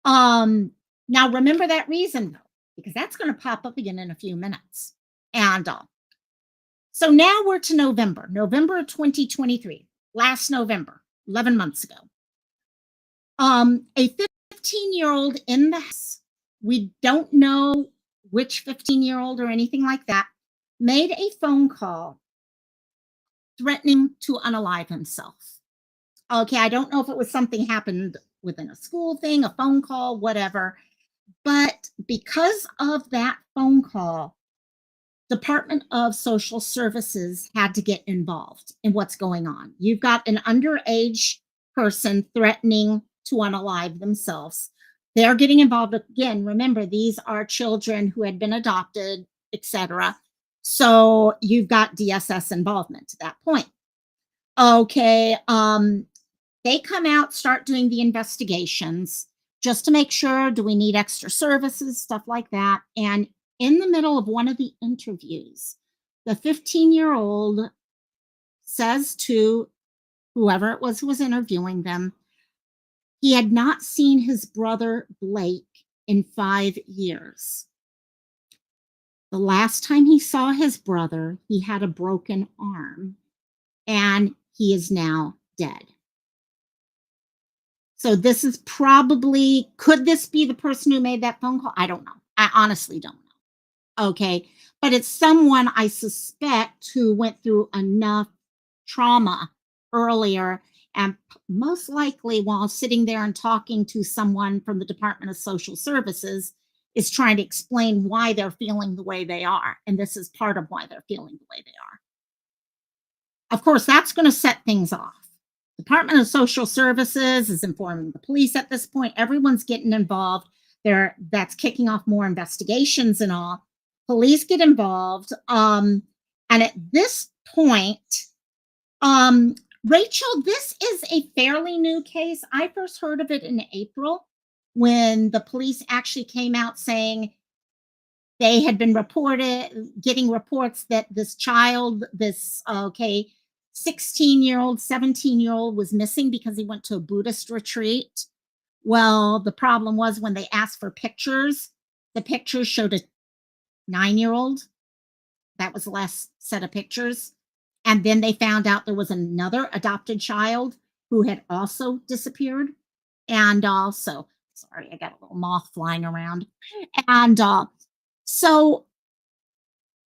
now remember that reason, though, because that's going to pop up again in a few minutes. And so now we're to November of 2023, last November, 11 months ago. A 15-year-old in the house, we don't know which 15-year-old or anything like that, made a phone call threatening to unalive himself. Okay, I don't know if it was something happened within a school thing, a phone call, whatever. But because of that phone call, Department of Social Services had to get involved in what's going on. You've got an underage person threatening to unalive themselves. They're getting involved again. Remember, these are children who had been adopted, etc. So you've got DSS involvement to that point. Okay, they come out, start doing the investigations just to make sure, do we need extra services, stuff like that. And in the middle of one of the interviews, the 15-year-old says to whoever it was who was interviewing them, he had not seen his brother Blake in 5 years. The last time he saw his brother, he had a broken arm, and he is now dead. So this is probably, could this be the person who made that phone call? I don't know. I honestly don't know. Okay. But it's someone I suspect who went through enough trauma earlier, and most likely while sitting there and talking to someone from the Department of Social Services is trying to explain why they're feeling the way they are. And this is part of why they're feeling the way they are. Of course, that's going to set things off. Department of Social Services is informing the police at this point. Everyone's getting involved. That's kicking off more investigations and all. Police get involved. And at this point, Rachel, this is a fairly new case. I first heard of it in April when the police actually came out saying they had been getting reports that this child, 16-year-old, 17-year-old was missing because he went to a Buddhist retreat. Well, the problem was when they asked for pictures, the pictures showed a 9-year-old. That was the last set of pictures. And then they found out there was another adopted child who had also disappeared. And also, sorry, I got a little moth flying around. And so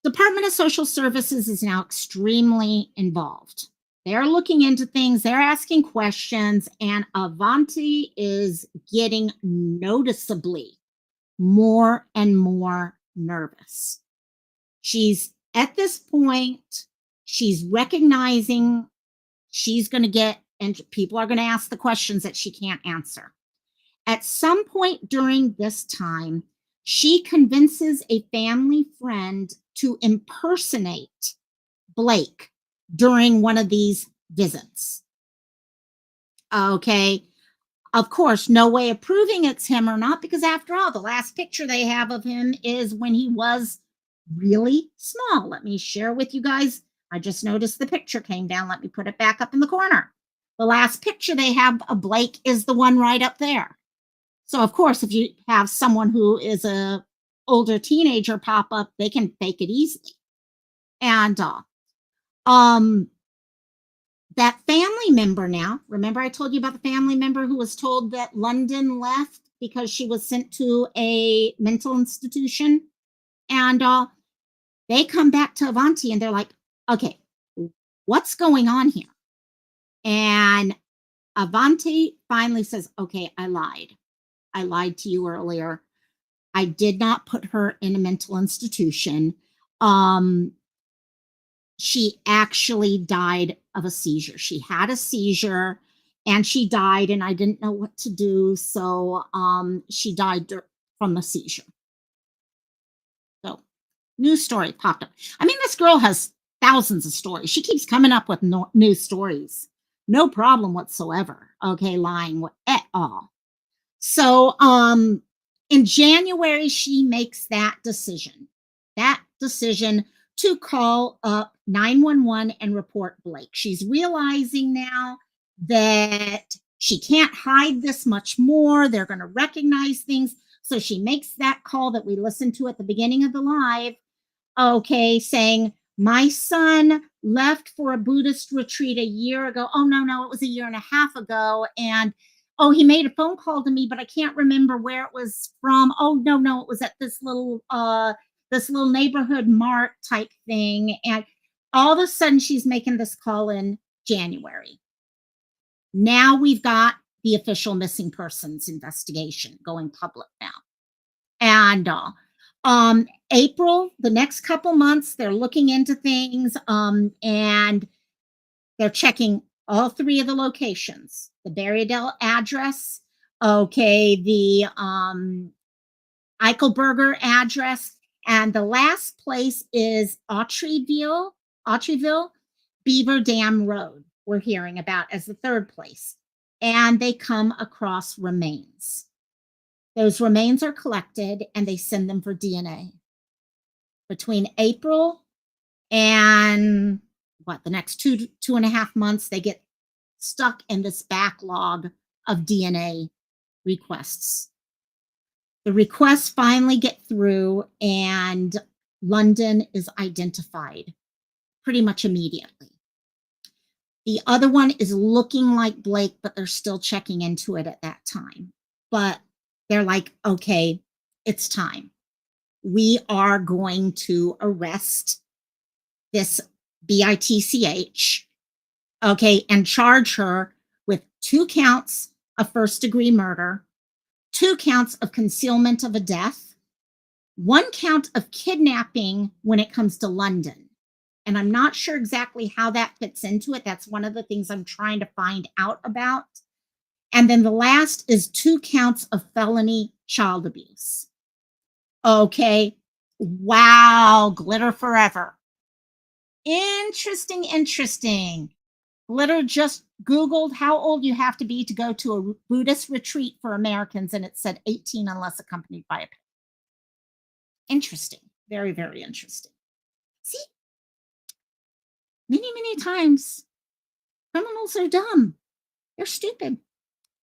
Department of Social Services is now extremely involved. They're looking into things, they're asking questions, and Avantae is getting noticeably more and more nervous. She's at this point, she's recognizing she's going to get, and people are going to ask the questions that she can't answer. At some point during this time, she convinces a family friend to impersonate Blake during one of these visits. Okay. Of course, no way of proving it's him or not, because after all, the last picture they have of him is when he was really small. Let me share with you guys. I just noticed the picture came down. Let me put it back up in the corner. The last picture they have of Blake is the one right up there. So, of course, if you have someone who is a older teenager pop up, they can fake it easily. And that family member now, remember I told you about the family member who was told that London left because she was sent to a mental institution? And they come back to Avantae and they're like, okay, what's going on here? And Avantae finally says, okay, I lied. I lied to you earlier. I did not put her in a mental institution. She actually died of a seizure. She had a seizure, and she died, and I didn't know what to do. So she died from the seizure. So news story popped up. I mean, this girl has thousands of stories. She keeps coming up with new stories. No problem whatsoever. Okay, lying at all. So in January, she makes that decision to call up 911 and report Blake. She's realizing now that she can't hide this much more. They're going to recognize things. So she makes that call that we listened to at the beginning of the live, okay, saying, my son left for a Buddhist retreat a year ago. Oh, no, it was a year and a half ago. And oh, he made a phone call to me, but I can't remember where it was from. Oh, no, it was at this little neighborhood mart type thing. And all of a sudden she's making this call in January. Now we've got the official missing persons investigation going public now. And April, the next couple months, they're looking into things, and they're checking all three of the locations: the Berrydale address, okay, the Eichelberger address, and the last place is Autryville, Beaver Dam Road, we're hearing about as the third place. And they come across remains. Those remains are collected and they send them for DNA. Between April and the next 2.5 months, they get stuck in this backlog of DNA requests. The requests finally get through and London is identified pretty much immediately. The other one is looking like Blake, but they're still checking into it at that time. But they're like, okay, it's time. We are going to arrest this BITCH, okay, and charge her with 2 counts of first-degree murder, 2 counts of concealment of a death, 1 count of kidnapping when it comes to London. And I'm not sure exactly how that fits into it. That's one of the things I'm trying to find out about. And then the last is 2 counts of felony child abuse. Okay. Wow. Glitter forever. Interesting. Glitter just Googled how old you have to be to go to a Buddhist retreat for Americans, and it said 18 unless accompanied by a parent. Interesting. Very, very interesting. See? Many times, criminals are dumb. They're stupid.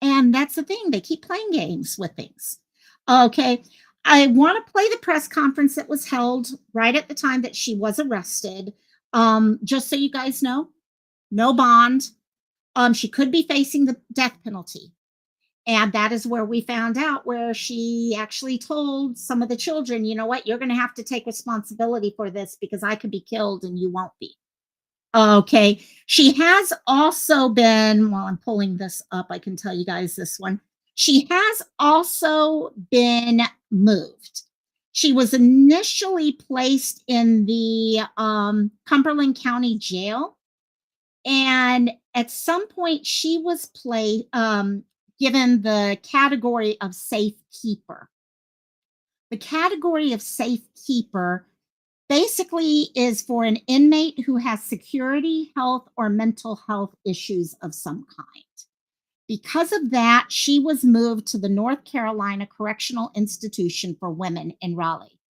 And that's the thing. They keep playing games with things. Okay. I want to play the press conference that was held right at the time that she was arrested. Just so you guys know, no bond. She could be facing the death penalty. And that is where we found out where she actually told some of the children, you know what, you're going to have to take responsibility for this because I could be killed and you won't be. Okay. She has also been, while I'm pulling this up, I can tell you guys this one. She has also been moved. She was initially placed in the Cumberland County Jail. And at some point, she was given the category of safekeeper. The category of safekeeper basically is for an inmate who has security, health, or mental health issues of some kind. Because of that, she was moved to the North Carolina Correctional Institution for Women in Raleigh.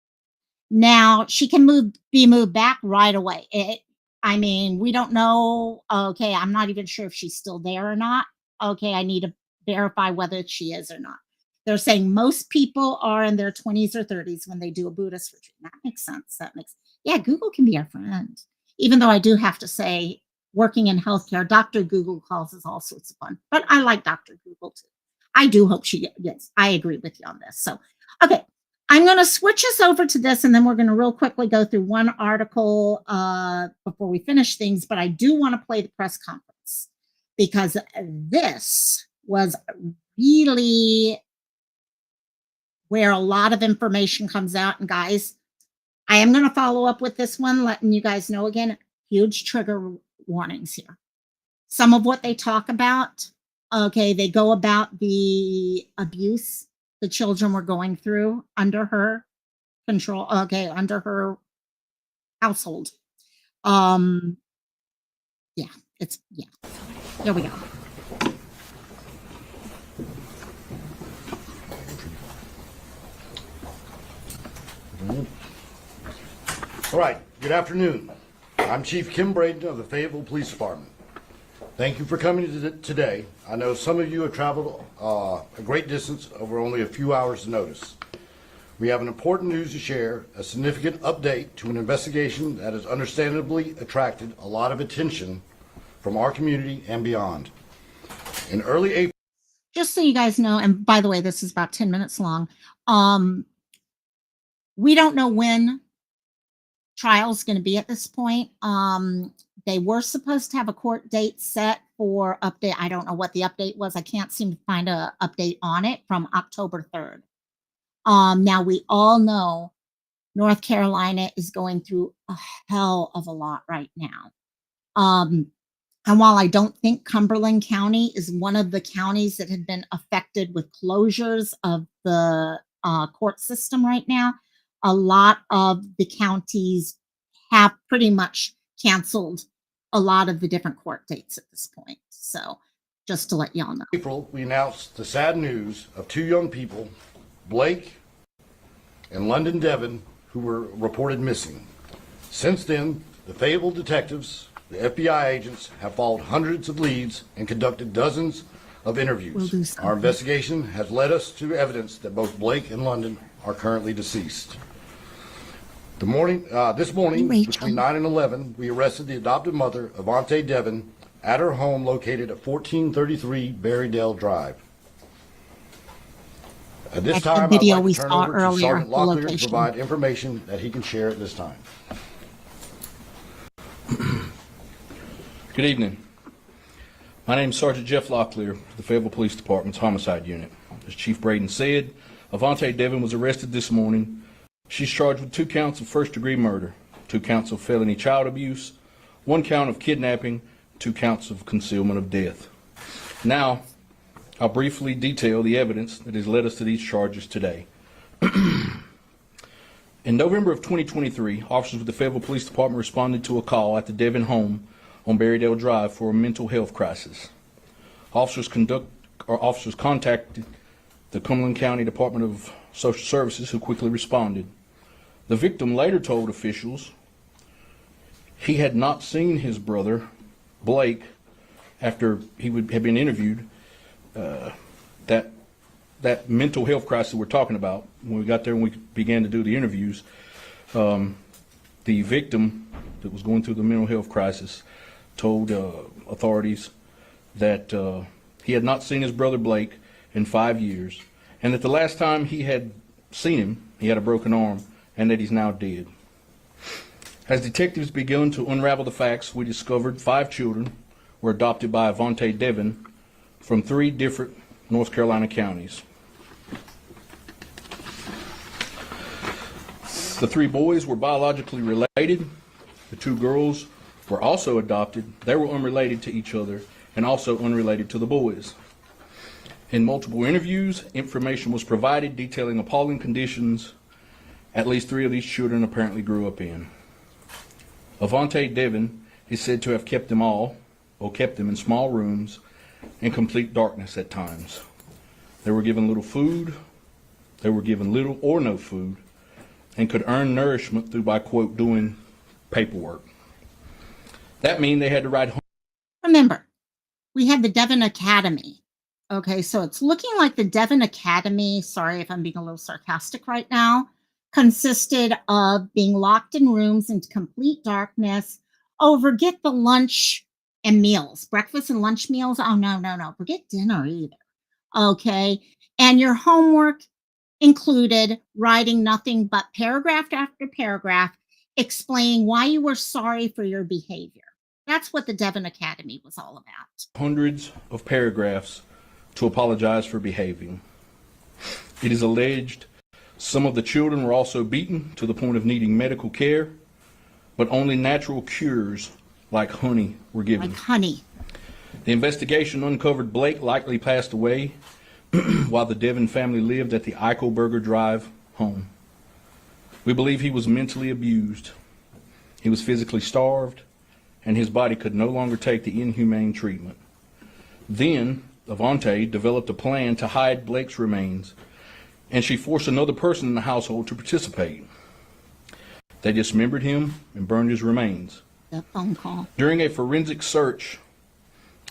Now, she can be moved back right away. We don't know. Okay, I'm not even sure if she's still there or not. Okay, I need to verify whether she is or not. They're saying most people are in their 20s or 30s when they do a Buddhist retreat. That makes sense. Yeah, Google can be our friend. Even though I do have to say, working in healthcare, Dr. Google calls us all sorts of fun. But I like Dr. Google too. I do hope she gets. I agree with you on this. So, okay, I'm going to switch us over to this, and then we're going to real quickly go through one article before we finish things. But I do want to play the press conference because this was really where a lot of information comes out. And guys, I am going to follow up with this one, letting you guys know again, huge trigger warnings here. Some of what they talk about Okay, they go about the abuse the children were going through under her control, okay, under her household. Yeah, yeah. Here we go. All right, good afternoon. I'm Chief Kim Braden of the Fayetteville Police Department. Thank you for coming today. I know some of you have traveled a great distance over only a few hours' notice. We have an important news to share, a significant update to an investigation that has understandably attracted a lot of attention from our community and beyond. In early April, just so you guys know, and by the way, this is about 10 minutes long. We don't know when trial's going to be at this point. They were supposed to have a court date set for update. I don't know what the update was. I can't seem to find an update on it from October 3rd. Now we all know North Carolina is going through a hell of a lot right now. And while I don't think Cumberland County is one of the counties that had been affected with closures of the court system right now, a lot of the counties have pretty much canceled a lot of the different court dates at this point. So just to let y'all know. In April, we announced the sad news of two young people, Blake and London Deven, who were reported missing. Since then, the Fayetteville detectives, the FBI agents, have followed hundreds of leads and conducted dozens of interviews. Our investigation has led us to evidence that both Blake and London are currently deceased. This morning, between 9 and 11, we arrested the adopted mother, Avantae Deven, at her home located at 1433 Berrydale Drive. At this time, I'd like to turn over to Sergeant Locklear to provide information that he can share at this time. Good evening. My name is Sergeant Jeff Locklear of the Fayetteville Police Department's Homicide Unit. As Chief Braden said, Avantae Deven was arrested this morning. She's charged with 2 counts of first-degree murder, 2 counts of felony child abuse, 1 count of kidnapping, 2 counts of concealment of death. Now, I'll briefly detail the evidence that has led us to these charges today. In November of 2023, officers with the Fayetteville Police Department responded to a call at the Deven home on Berrydale Drive for a mental health crisis. Officers contacted the Cumberland County Department of Social Services, who quickly responded. The victim later told officials he had not seen his brother, Blake, after he had been interviewed. That mental health crisis we're talking about, when we got there and we began to do the interviews, the victim that was going through the mental health crisis told authorities that he had not seen his brother Blake in 5 years, and that the last time he had seen him, he had a broken arm, and that he's now dead. As detectives began to unravel the facts, we discovered 5 children were adopted by Avantae Deven from 3 different North Carolina counties. The 3 boys were biologically related. The 2 girls were also adopted. They were unrelated to each other and also unrelated to the boys. In multiple interviews, information was provided detailing appalling conditions at least 3 of these children apparently grew up in. Avantae Deven is said to have kept them in small rooms in complete darkness at times. They were given little food, they were given little or no food, and could earn nourishment through by, quote, doing paperwork. That means they had to ride home. Remember, we had the Deven Academy. Okay, so it's looking like the Deven Academy, sorry if I'm being a little sarcastic right now, consisted of being locked in rooms in complete darkness. Oh, forget the lunch and meals, breakfast and lunch meals. Oh, no. Forget dinner either. Okay. And your homework included writing nothing but paragraph after paragraph explaining why you were sorry for your behavior. That's what the Deven Academy was all about. Hundreds of paragraphs to apologize for behaving. It is alleged some of the children were also beaten to the point of needing medical care, but only natural cures like honey were given. Like honey. The investigation uncovered Blake likely passed away while the Deven family lived at the Eichelberger Drive home. We believe he was mentally abused. He was physically starved, and his body could no longer take the inhumane treatment. Then, Avantae developed a plan to hide Blake's remains, and she forced another person in the household to participate. They dismembered him and burned his remains. The phone call. During a forensic search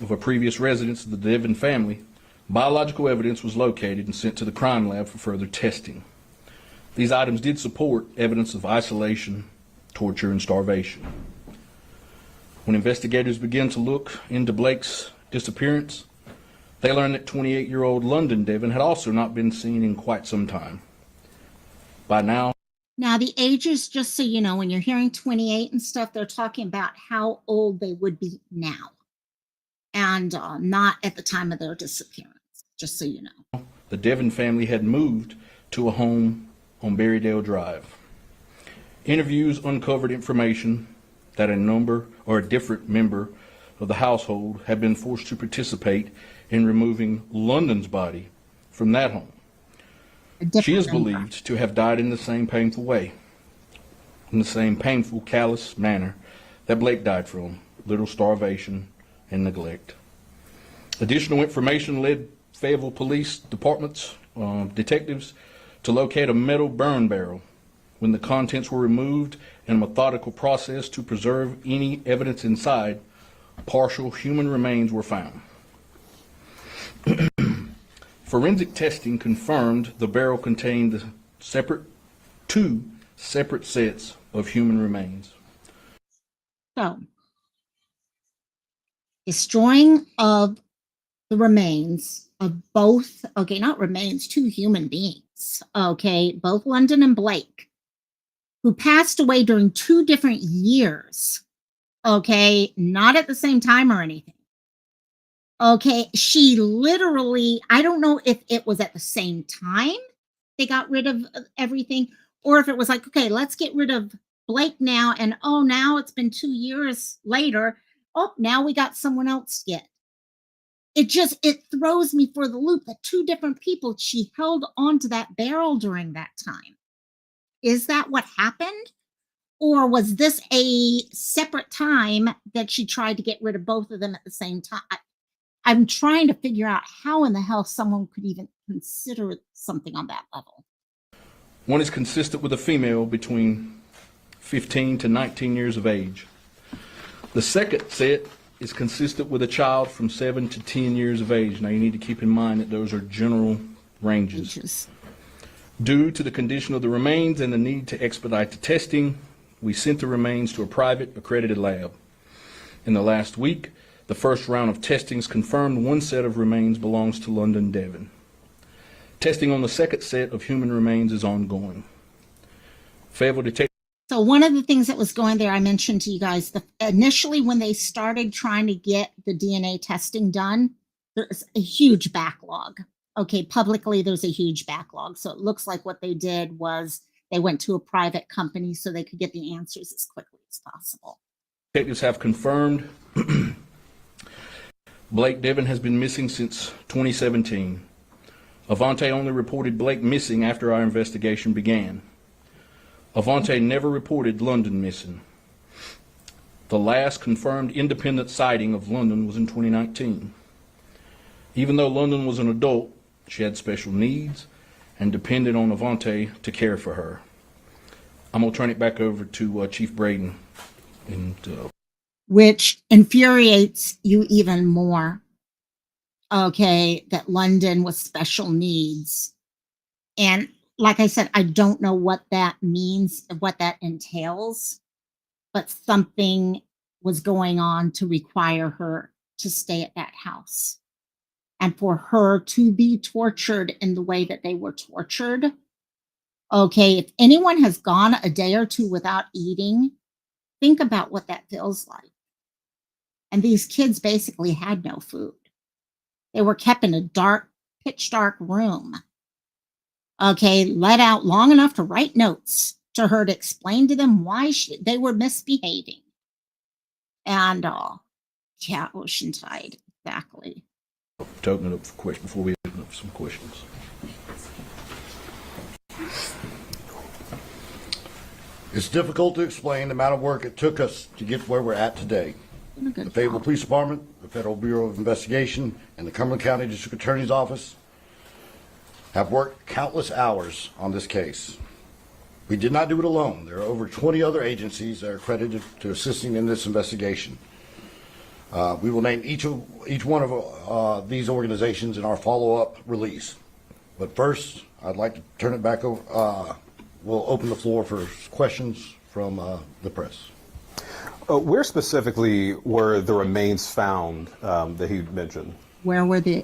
of a previous residence of the Deven family, biological evidence was located and sent to the crime lab for further testing. These items did support evidence of isolation, torture, and starvation. When investigators began to look into Blake's disappearance, they learned that 28-year-old London Deven had also not been seen in quite some time. By now, the ages, just so you know, when you're hearing 28 and stuff, they're talking about how old they would be now, and not at the time of their disappearance, just so you know. The Deven family had moved to a home on Berrydale Drive. Interviews uncovered information that a different member of the household had been forced to participate in removing London's body from that home. She is believed to have died in the same painful way, in the same painful, callous manner that Blake died from, little starvation and neglect. Additional information led Fayetteville Police Department's detectives to locate a metal burn barrel. When the contents were removed in a methodical process to preserve any evidence inside, partial human remains were found. Forensic testing confirmed the barrel contained two separate sets of human remains. So, destroying of the remains of both, two human beings, both London and Blake, who passed away during 2 different years, not at the same time or anything. She literally, I don't know if it was at the same time they got rid of everything, or if it was like, okay, let's get rid of Blake now, and now it's been 2 years later, now we got someone else to get. It throws me for the loop that 2 different people, she held onto that barrel during that time. Is that what happened? Or was this a separate time that she tried to get rid of both of them at the same time? I'm trying to figure out how in the hell someone could even consider something on that level. One is consistent with a female between 15 to 19 years of age. The second set is consistent with a child from 7 to 10 years of age. Now you need to keep in mind that those are general ranges. Due to the condition of the remains and the need to expedite the testing, we sent the remains to a private accredited lab. In the last week, the first round of testings confirmed 1 set of remains belongs to London Deven. Testing on the second set of human remains is ongoing. Fayetteville detectives. So one of the things that was going there, I mentioned to you guys, initially when they started trying to get the DNA testing done, there's a huge backlog. Publicly, there's a huge backlog. So it looks like what they did was they went to a private company so they could get the answers as quickly as possible. Detectives have confirmed Blake Deven has been missing since 2017. Avantae only reported Blake missing after our investigation began. Avantae never reported London missing. The last confirmed independent sighting of London was in 2019. Even though London was an adult, she had special needs and depended on Avantae to care for her. I'm going to turn it back over to Chief Braden. Which infuriates you even more, that London was special needs. And like I said, I don't know what that means, what that entails, but something was going on to require her to stay at that house. And for her to be tortured in the way that they were tortured. If anyone has gone a day or 2 without eating, think about what that feels like. And these kids basically had no food. They were kept in a dark, pitch dark room. Let out long enough to write notes to her to explain to them why they were misbehaving. And Oceanside, exactly? To open it up for questions before we open up some questions. It's difficult to explain the amount of work it took us to get where we're at today. The Fayetteville Police Department, the Federal Bureau of Investigation, and the Cumberland County District Attorney's Office have worked countless hours on this case. We did not do it alone. There are over 20 other agencies that are credited to assisting in this investigation. We will name each one of these organizations in our follow-up release. But first, I'd like to turn it back over. We'll open the floor for questions from the press. Where specifically were the remains found that he mentioned? Where were the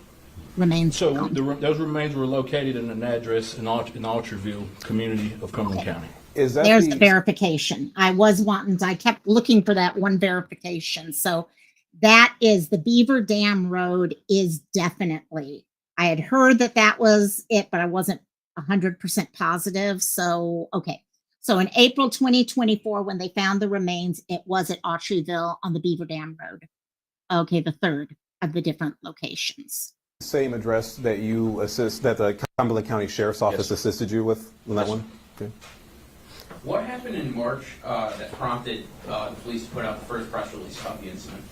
remains So found? those remains were located in an address in Archerville, community of Cumberland County. Is that There's the verification. I kept looking for that one verification. So that is the Beaver Dam Road is definitely, I had heard that was it, but I wasn't 100% positive. So, okay. So in April 2024, when they found the remains, it was at Autryville on the Beaver Dam Road. Okay, the third of the different locations. Same address that that the Cumberland County Sheriff's Office assisted you with on that one? Okay. What happened in March that prompted the police to put out the first press release about the incident?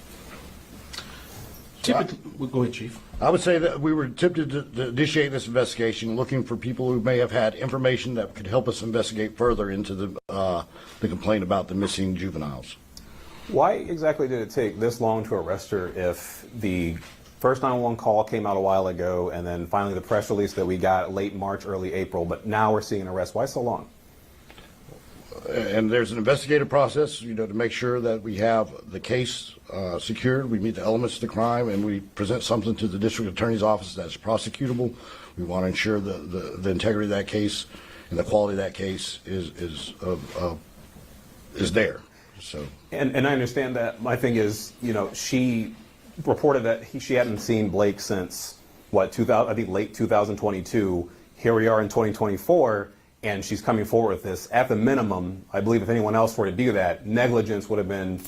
Typically, well, go ahead, Chief. I would say that we were tempted to initiate this investigation looking for people who may have had information that could help us investigate further into the complaint about the missing juveniles. Why exactly did it take this long to arrest her if the first 911 call came out a while ago and then finally the press release that we got late March, early April, but now we're seeing an arrest? Why so long? And there's an investigative process, to make sure that we have the case secured, we meet the elements of the crime, and we present something to the district attorney's office that's prosecutable. We want to ensure the integrity of that case and the quality of that case is there. So. And I understand that. My thing is, she reported that she hadn't seen Blake since late 2022. Here we are in 2024. And she's coming forward with this. At the minimum, I believe if anyone else were to do that, negligence would have been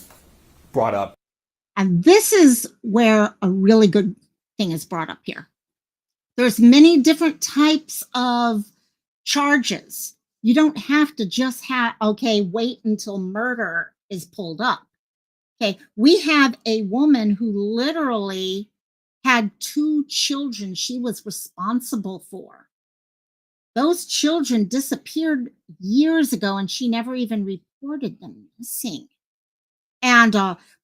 brought up. And this is where a really good thing is brought up here. There's many different types of charges. You don't have to just wait until murder is pulled up. Okay, we have a woman who literally had 2 children she was responsible for. Those children disappeared years ago, and she never even reported them missing. And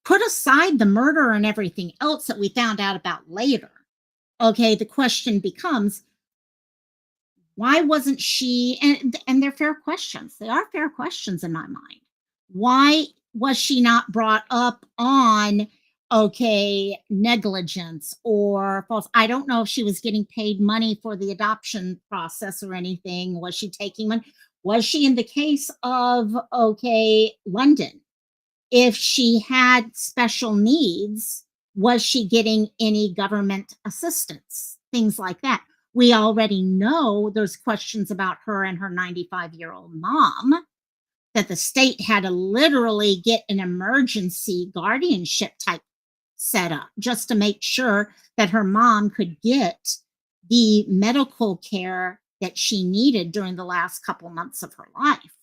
put aside the murder and everything else that we found out about later, okay, the question becomes, why wasn't she, and they're fair questions. They are fair questions in my mind. Why was she not brought up on negligence or false? I don't know if she was getting paid money for the adoption process or anything. Was she taking money? Was she in the case of, London? If she had special needs, was she getting any government assistance? Things like that. We already know there's questions about her and her 95-year-old mom that the state had to literally get an emergency guardianship type set up just to make sure that her mom could get the medical care that she needed during the last couple months of her life.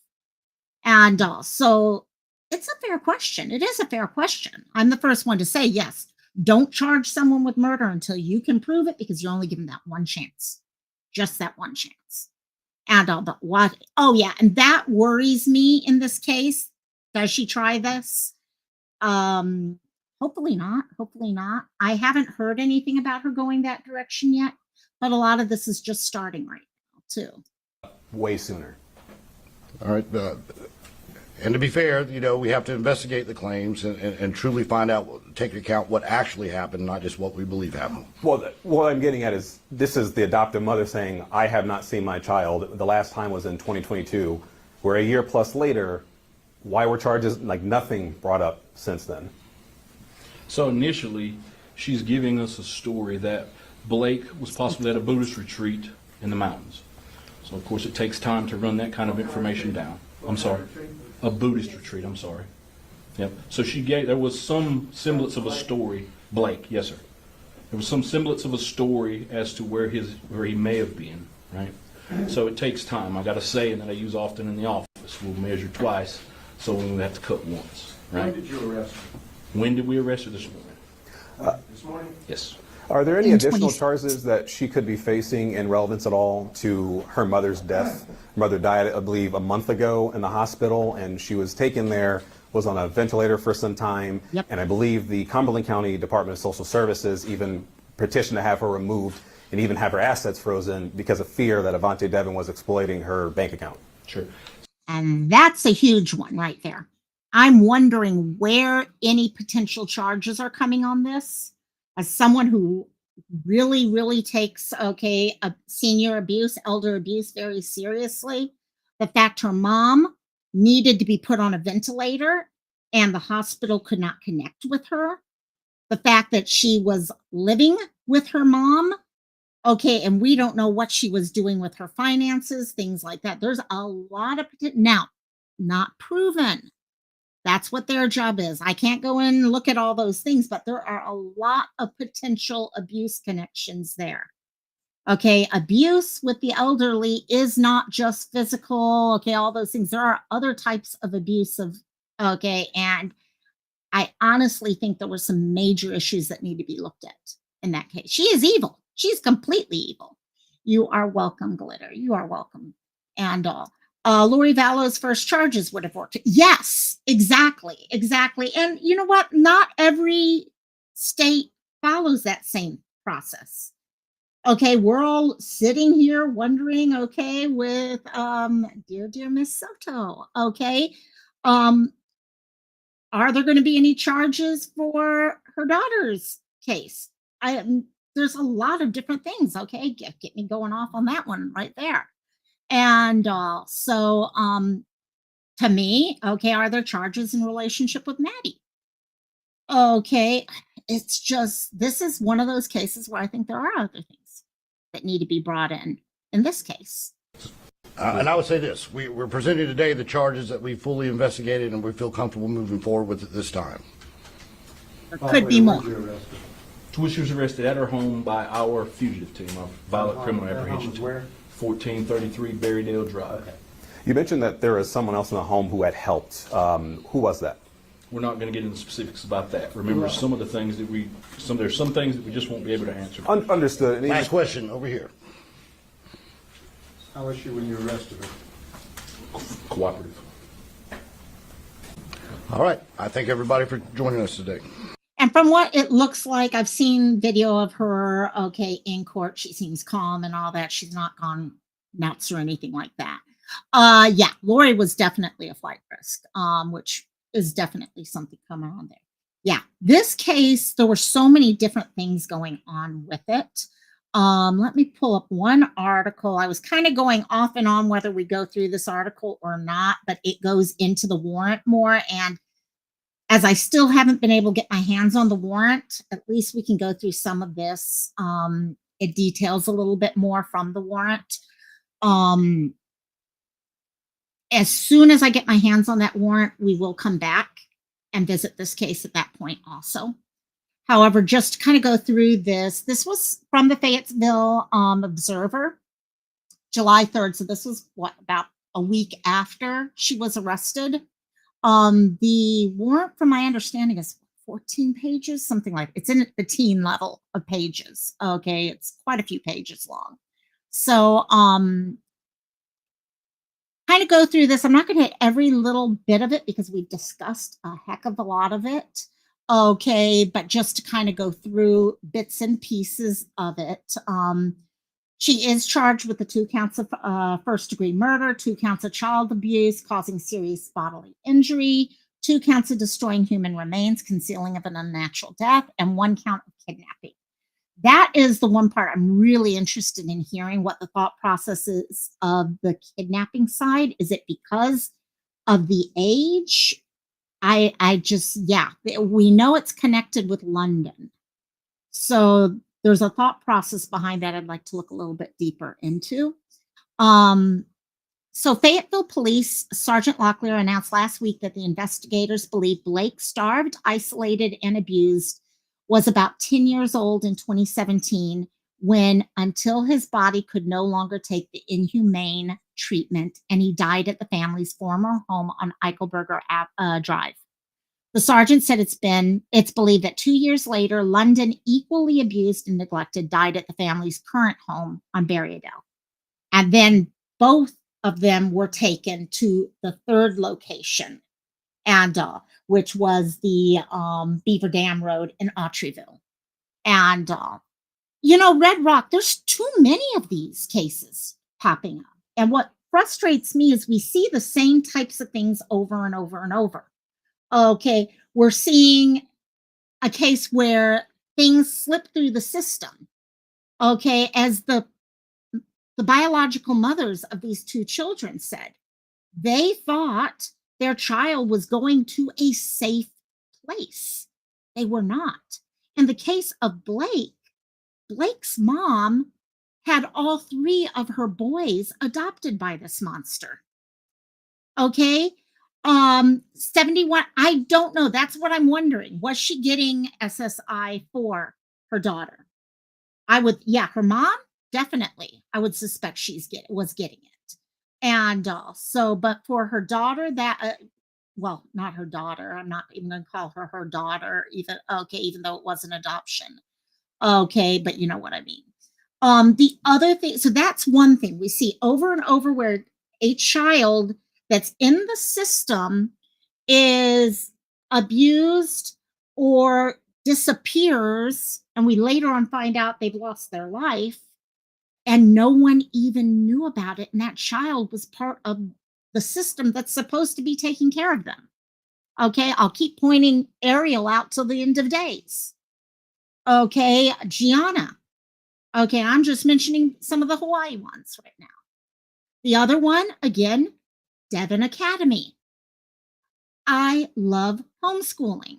And so it's a fair question. It is a fair question. I'm the first one to say, yes, don't charge someone with murder until you can prove it, because you're only given that one chance, just that one chance. And but what? Oh yeah, and that worries me in this case. Does she try this? Hopefully not. Hopefully not. I haven't heard anything about her going that direction yet, but a lot of this is just starting right now, too. Way sooner. All right. And to be fair, we have to investigate the claims and truly find out, take into account what actually happened, not just what we believe happened. Well, what I'm getting at is this is the adoptive mother saying, I have not seen my child. The last time was in 2022. We're a year plus later. Why were charges, nothing brought up since then? So initially, she's giving us a story that Blake was possibly at a Buddhist retreat in the mountains. So of course it takes time to run that kind of information down. I'm sorry. A Buddhist retreat, I'm sorry. Yep. So there was some semblance of a story. Blake, yes sir. there was some semblance of a story as to where he may have been, right? So it takes time. I got a saying that I use often in the office: we'll measure twice, so we have to cut once, right? When did you arrest her? When did we arrest her? This morning. This morning? Yes. Are there any additional charges that she could be facing in relevance at all to her mother's death? Her mother died, I believe, a month ago in the hospital, and she was taken there, was on a ventilator for some time, and I believe the Cumberland County Department of Social Services even petitioned to have her removed and even have her assets frozen because of fear that Avantae Deven was exploiting her bank account. Sure. And that's a huge one right there. I'm wondering where any potential charges are coming on this. As someone who really, really takes, a senior abuse, elder abuse very seriously, the fact her mom needed to be put on a ventilator and the hospital could not connect with her, the fact that she was living with her mom, and we don't know what she was doing with her finances, things like that. There's a lot of now, not proven. That's what their job is. I can't go in and look at all those things, but there are a lot of potential abuse connections there. Abuse with the elderly is not just physical, all those things. There are other types of abuse and I honestly think there were some major issues that need to be looked at in that case. She is evil. She's completely evil. You are welcome, Glitter. You are welcome. And all. Lori Vallow's first charges would have worked. Yes, exactly. And you know what? Not every state follows that same process. We're all sitting here wondering, with dear Miss Soto, are there going to be any charges for her daughter's case? There's a lot of different things, get me going off on that one right there. And so to me, are there charges in relationship with Maddie? It's just, this is one of those cases where I think there are other things that need to be brought in this case. And I would say this, we're presenting today the charges that we fully investigated and we feel comfortable moving forward with at this time. There could be more. She was arrested at her home by our fugitive team, our violent criminal apprehension team. Where? 1433 Berrydale Drive. Okay. You mentioned that there was someone else in the home who had helped. Who was that? We're not going to get into specifics about that. Remember, some of the things that there's some things that we just won't be able to answer. Understood. Last question over here. How was she when you arrested her? Cooperative. All right. I thank everybody for joining us today. And from what it looks like, I've seen video of her, in court. She seems calm and all that. She's not gone nuts or anything like that. Yeah, Lori was definitely a flight risk, which is definitely something coming on there. Yeah, this case, there were so many different things going on with it. Let me pull up one article. I was kind of going off and on whether we go through this article or not, but it goes into the warrant more. And as I still haven't been able to get my hands on the warrant, at least we can go through some of this. It details a little bit more from the warrant. As soon as I get my hands on that warrant, we will come back and visit this case at that point also. However, just to kind of go through this was from the Fayetteville Observer, July 3rd. So this was about a week after she was arrested. The warrant, from my understanding, is 14 pages, something like it's in the teen level of pages. It's quite a few pages long. So, kind of go through this. I'm not going to hit every little bit of it because we've discussed a heck of a lot of it. But just to kind of go through bits and pieces of it. She is charged with the 2 counts of first-degree murder, 2 counts of child abuse, causing serious bodily injury, 2 counts of destroying human remains, concealing of an unnatural death, and 1 count of kidnapping. That is the one part I'm really interested in hearing, what the thought process is of the kidnapping side. Is it because of the age? We know it's connected with London. So there's a thought process behind that I'd like to look a little bit deeper into. So Fayetteville Police Sergeant Locklear announced last week that the investigators believe Blake starved, isolated, and abused was about 10 years old in 2017 when, until his body could no longer take the inhumane treatment, and he died at the family's former home on Eichelberger Drive. The sergeant said it's believed that 2 years later, London, equally abused and neglected, died at the family's current home on Berryedale. And then both of them were taken to the third location, and which was the Beaver Dam Road in Autryville. And, Red Rock, there's too many of these cases popping up. And what frustrates me is we see the same types of things over and over and over. Okay, we're seeing a case where things slip through the system. Okay, as the biological mothers of these two children said, they thought their child was going to a safe place. They were not. In the case of Blake's mom had all three of her boys adopted by this monster. Okay? 71, I don't know. That's what I'm wondering. Was she getting SSI for her daughter? Her mom, definitely. I would suspect was getting it. And but for her daughter, not her daughter. I'm not even going to call her daughter, even though it was an adoption. Okay, but you know what I mean. The other thing, so that's one thing we see over and over, where a child that's in the system is abused or disappears, and we later on find out they've lost their life, and no one even knew about it, and that child was part of the system that's supposed to be taking care of them. Okay, I'll keep pointing Ariel out till the end of days. Okay, Gianna. Okay, I'm just mentioning some of the Hawaii ones right now. The other one, again, Deven Academy. I love homeschooling.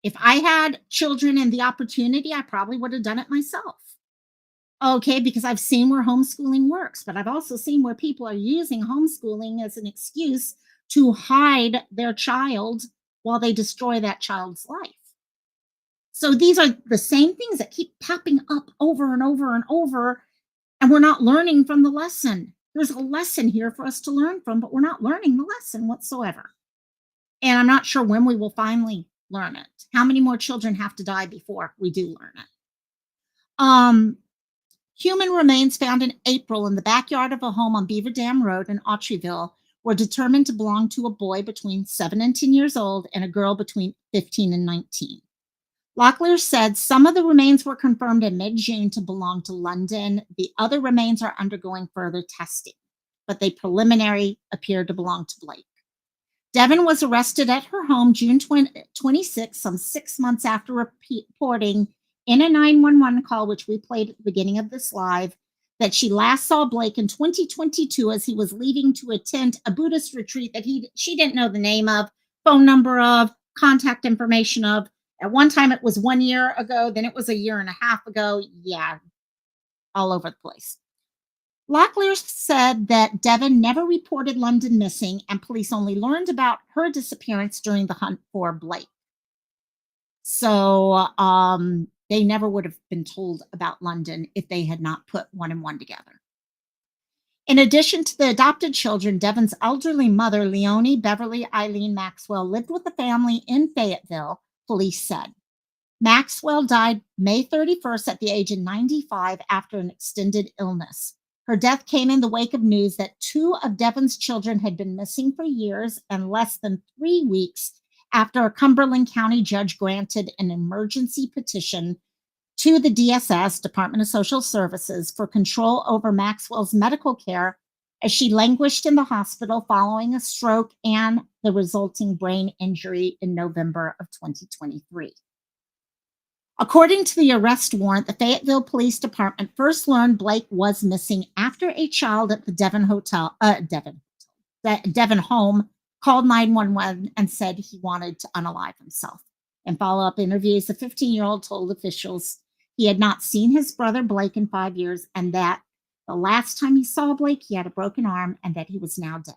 If I had children and the opportunity, I probably would have done it myself. Okay, because I've seen where homeschooling works, but I've also seen where people are using homeschooling as an excuse to hide their child while they destroy that child's life. So these are the same things that keep popping up over and over and over, and we're not learning from the lesson. There's a lesson here for us to learn from, but we're not learning the lesson whatsoever. And I'm not sure when we will finally learn it. How many more children have to die before we do learn it? Human remains found in April in the backyard of a home on Beaver Dam Road in Autryville were determined to belong to a boy between 7 and 10 years old and a girl between 15 and 19. Locklear said some of the remains were confirmed in mid-June to belong to London. The other remains are undergoing further testing, but they preliminary appear to belong to Blake. Deven was arrested at her home June 26, some 6 months after reporting in a 911 call, which we played at the beginning of this live, that she last saw Blake in 2022 as he was leaving to attend a Buddhist retreat that she didn't know the name of, phone number of, contact information of. At one time, it was 1 year ago. Then it was a year and a half ago. Yeah, all over the place. Locklear said that Deven never reported London missing, and police only learned about her disappearance during the hunt for Blake. So they never would have been told about London if they had not put one and one together. In addition to the adopted children, Deven's elderly mother, Leonie Beverly Eileen Maxwell, lived with the family in Fayetteville, police said. Maxwell died May 31st at the age of 95 after an extended illness. Her death came in the wake of news that 2 of Deven's children had been missing for years and less than 3 weeks after a Cumberland County judge granted an emergency petition to the DSS, Department of Social Services, for control over Maxwell's medical care as she languished in the hospital following a stroke and the resulting brain injury in November of 2023. According to the arrest warrant, the Fayetteville Police Department first learned Blake was missing after a child at the Deven home called 911 and said he wanted to unalive himself. In follow-up interviews, the 15-year-old told officials he had not seen his brother Blake in 5 years and that the last time he saw Blake, he had a broken arm and that he was now dead.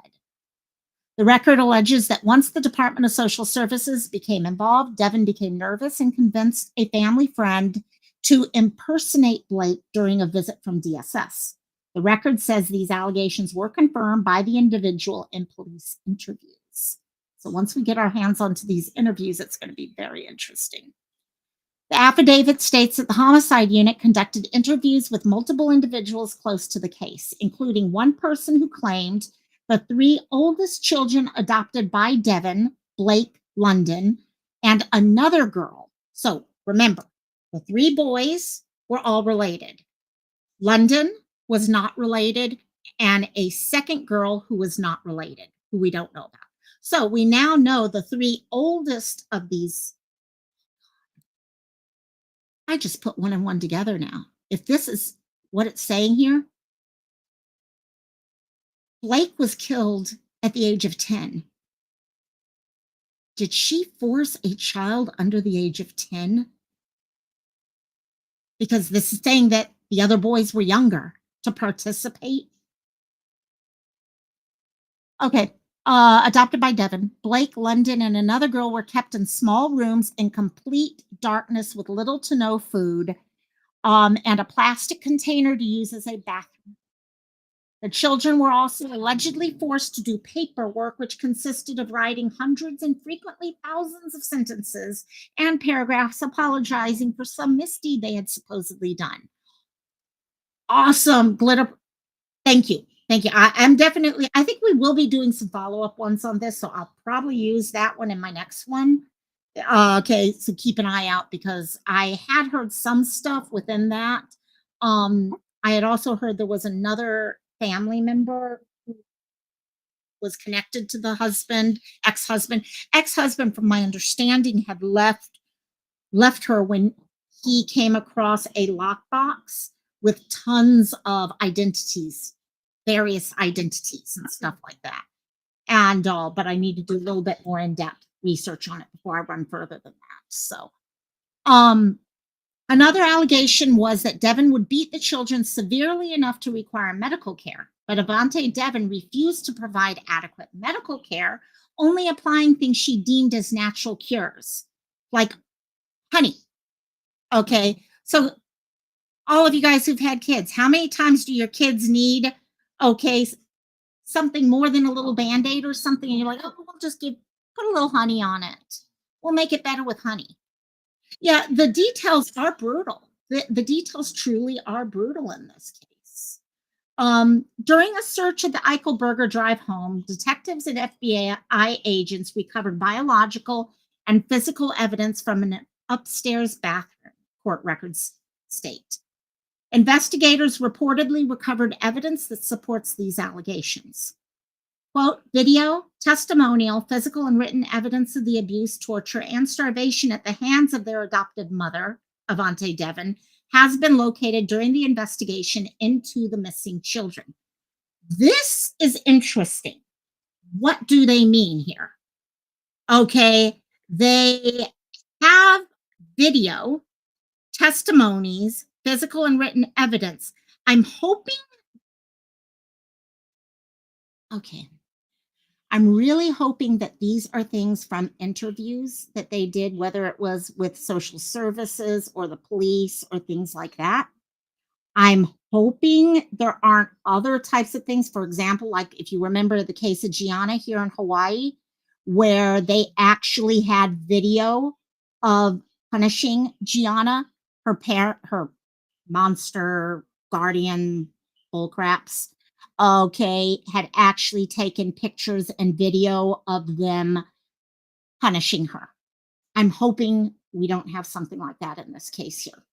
The record alleges that once the Department of Social Services became involved, Deven became nervous and convinced a family friend to impersonate Blake during a visit from DSS. The record says these allegations were confirmed by the individual in police interviews. So once we get our hands onto these interviews, it's going to be very interesting. The affidavit states that the homicide unit conducted interviews with multiple individuals close to the case, including one person who claimed the 3 oldest children adopted by Deven, Blake, London, and another girl. So remember, the 3 boys were all related. London was not related, and a second girl who was not related, who we don't know about. So we now know the 3 oldest of these. I just put 1 and 1 together now. If this is what it's saying here, Blake was killed at the age of 10. Did she force a child under the age of 10? Because this is saying that the other boys were younger to participate. Okay. Adopted by Deven, Blake, London, and another girl were kept in small rooms in complete darkness with little to no food, and a plastic container to use as a bathroom. The children were also allegedly forced to do paperwork, which consisted of writing hundreds and frequently thousands of sentences and paragraphs apologizing for some misdeed they had supposedly done. Awesome. Glitter. Thank you. Thank you. I think we will be doing some follow-up ones on this, so I'll probably use that one in my next one. Okay, so keep an eye out because I had heard some stuff within that. I had also heard there was another family member who was connected to the ex-husband. Ex-husband, from my understanding, had left her when he came across a lockbox with tons of identities, various identities and stuff like that. And but I need to do a little bit more in-depth research on it before I run further than that. So another allegation was that Deven would beat the children severely enough to require medical care, but Avantae Deven refused to provide adequate medical care, only applying things she deemed as natural cures, like honey. Okay, so all of you guys who've had kids, how many times do your kids need, okay, something more than a little Band-Aid or something, and you're like, oh, we'll just put a little honey on it. We'll make it better with honey. Yeah, the details are brutal. The details truly are brutal in this case. During a search at the Eichelberger Drive home, detectives and FBI agents recovered biological and physical evidence from an upstairs bathroom, court records state. Investigators reportedly recovered evidence that supports these allegations. Quote, video, testimonial, physical and written evidence of the abuse, torture, and starvation at the hands of their adopted mother, Avantae Deven, has been located during the investigation into the missing children. This is interesting. What do they mean here? Okay, they have video, testimonies, physical and written evidence. I'm hoping, okay, I'm really hoping that these are things from interviews that they did, whether it was with social services or the police or things like that. I'm hoping there aren't other types of things. For example, like if you remember the case of Gianna here in Hawaii, where they actually had video of punishing Gianna, her monster guardian bullcraps, okay, had actually taken pictures and video of them punishing her. I'm hoping we don't have something like that in this case here.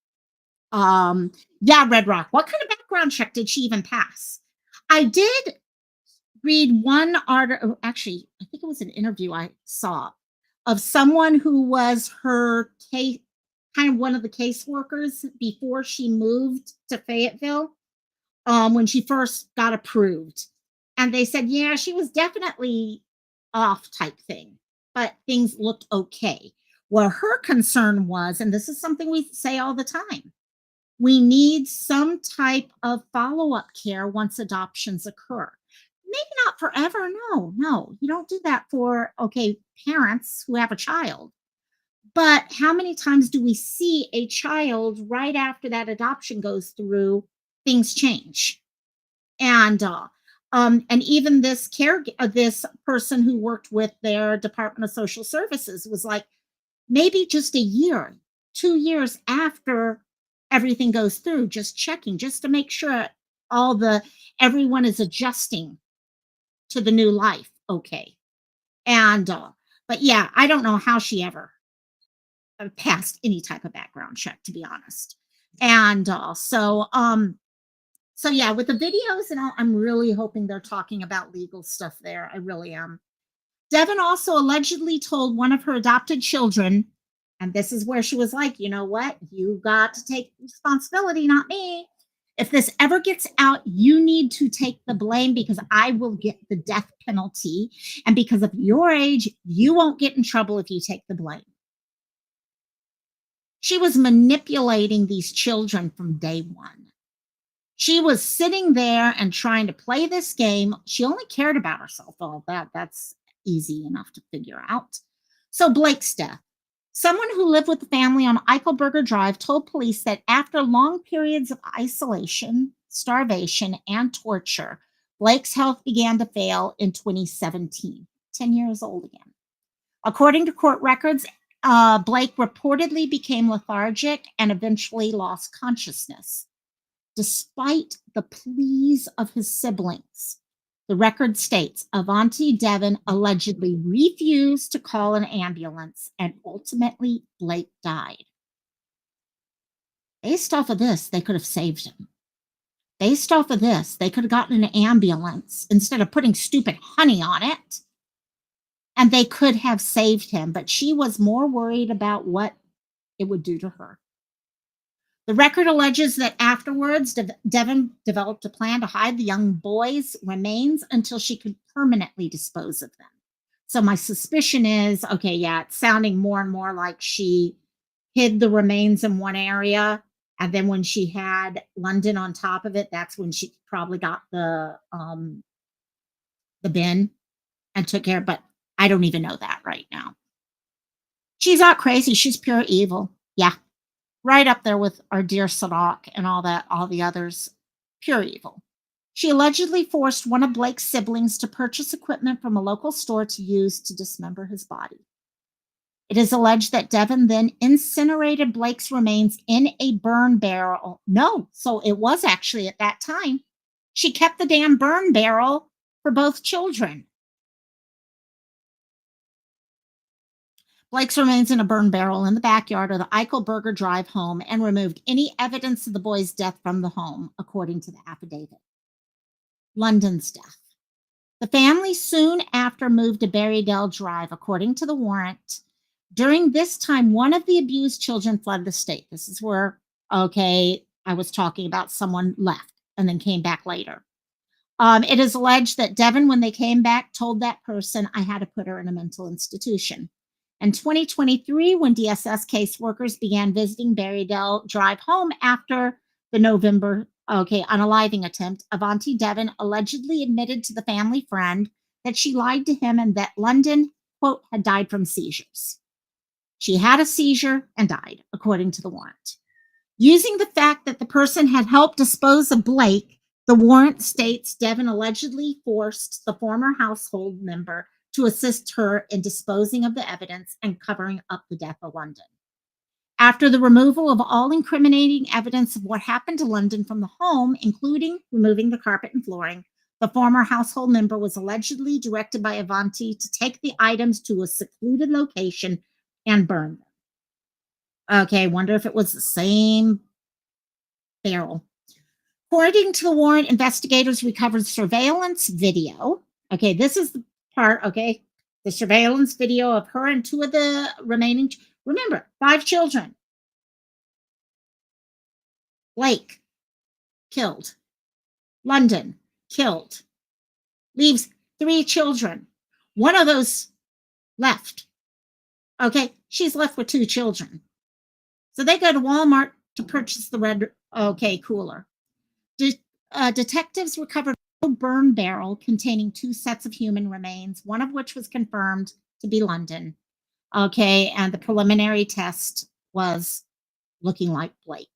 Yeah, Red Rock, what kind of background check did she even pass? I did read one article, actually, I think it was an interview I saw of someone who was her case, kind of one of the caseworkers before she moved to Fayetteville, when she first got approved. And they said, yeah, she was definitely off type thing, but things looked okay. Well, her concern was, and this is something we say all the time, we need some type of follow-up care once adoptions occur. maybe not forever. No, you don't do that for, okay, parents who have a child. But how many times do we see a child right after that adoption goes through, things change? And even this person who worked with their Department of Social Services was like, maybe just a year, 2 years after everything goes through, just checking, just to make sure everyone is adjusting to the new life. Okay. But yeah, I don't know how she ever passed any type of background check, to be honest. So yeah, with the videos and all, I'm really hoping they're talking about legal stuff there. I really am. Deven also allegedly told one of her adopted children, and this is where she was like, you know what? You got to take responsibility, not me. If this ever gets out, you need to take the blame because I will get the death penalty. And because of your age, you won't get in trouble if you take the blame. She was manipulating these children from day one. She was sitting there and trying to play this game. She only cared about herself. All that's easy enough to figure out. So Blake's death. Someone who lived with the family on Eichelberger Drive told police that after long periods of isolation, starvation, and torture, Blake's health began to fail in 2017, 10 years old again. According to court records, Blake reportedly became lethargic and eventually lost consciousness. Despite the pleas of his siblings, the record states Avantae Deven allegedly refused to call an ambulance and ultimately Blake died. Based off of this, they could have saved him. Based off of this, they could have gotten an ambulance instead of putting stupid honey on it, and they could have saved him, but she was more worried about what it would do to her. The record alleges that afterwards, Deven developed a plan to hide the young boy's remains until she could permanently dispose of them. So my suspicion is, okay, yeah, it's sounding more and more like she hid the remains in one area, and then when she had London on top of it, that's when she probably got the bin and took care. But I don't even know that right now. She's not crazy. She's pure evil. Yeah. Right up there with our dear Sadak and all the others, pure evil. She allegedly forced one of Blake's siblings to purchase equipment from a local store to use to dismember his body. It is alleged that Deven then incinerated Blake's remains in a burn barrel. No, so it was actually at that time. She kept the damn burn barrel for both children. Blake's remains in a burn barrel in the backyard of the Eichelberger Drive home and removed any evidence of the boy's death from the home, according to the affidavit. London's death. The family soon after moved to Berrydale Drive, according to the warrant. During this time, one of the abused children fled the state. This is where, okay, I was talking about someone left and then came back later. It is alleged that Deven, when they came back, told that person, I had to put her in a mental institution. In 2023, when DSS caseworkers began visiting Berrydale Drive home after the November, unaliving attempt, Avantae Deven allegedly admitted to the family friend that she lied to him and that London, quote, had died from seizures. She had a seizure and died, according to the warrant. Using the fact that the person had helped dispose of Blake, the warrant states Deven allegedly forced the former household member to assist her in disposing of the evidence and covering up the death of London. After the removal of all incriminating evidence of what happened to London from the home, including removing the carpet and flooring, the former household member was allegedly directed by Avantae to take the items to a secluded location and burn them. Okay, wonder if it was the same barrel. According to the warrant, investigators recovered surveillance video. Okay, this is the part, okay, the surveillance video of her and two of the remaining, remember, 5 children. Blake, killed. London, killed. Leaves 3 children. One of those left. Okay, she's left with 2 children. So they go to Walmart to purchase the red, cooler. Detectives recovered burn barrel containing 2 sets of human remains, one of which was confirmed to be London. Okay, and the preliminary test was looking like Blake.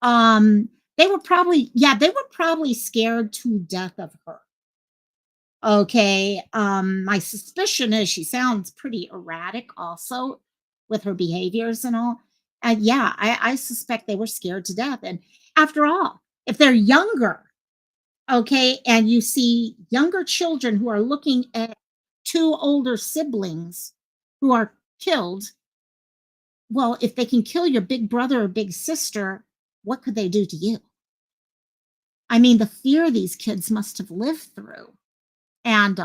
They were probably scared to death of her. Okay, my suspicion is she sounds pretty erratic also with her behaviors and all. And yeah, I suspect they were scared to death. And after all, if they're younger, okay, and you see younger children who are looking at 2 older siblings who are killed, well, if they can kill your big brother or big sister, what could they do to you? I mean, the fear these kids must have lived through. And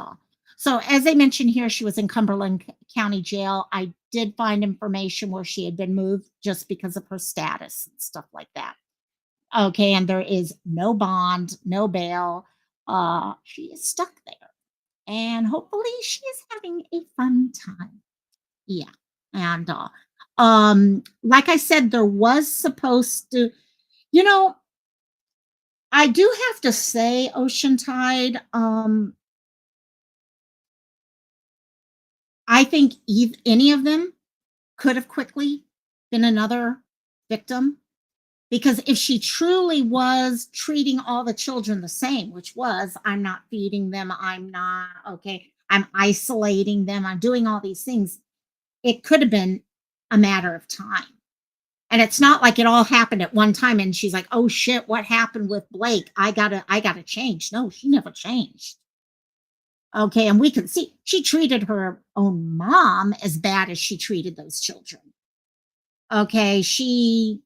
so, as I mentioned here, she was in Cumberland County Jail. I did find information where she had been moved just because of her status and stuff like that. Okay, and there is no bond, no bail. She is stuck there, and hopefully, she is having a fun time. Yeah, and like I said, there was supposed to, you know, I do have to say, Ocean Tide. I think any of them could have quickly been another victim, because if she truly was treating all the children the same, which was, I'm not feeding them, I'm not, okay, I'm isolating them, I'm doing all these things, it could have been a matter of time. And it's not like it all happened at one time and she's like, oh shit, what happened with Blake? I gotta change. No, she never changed. Okay, and we can see she treated her own mom as bad as she treated those children. Okay, she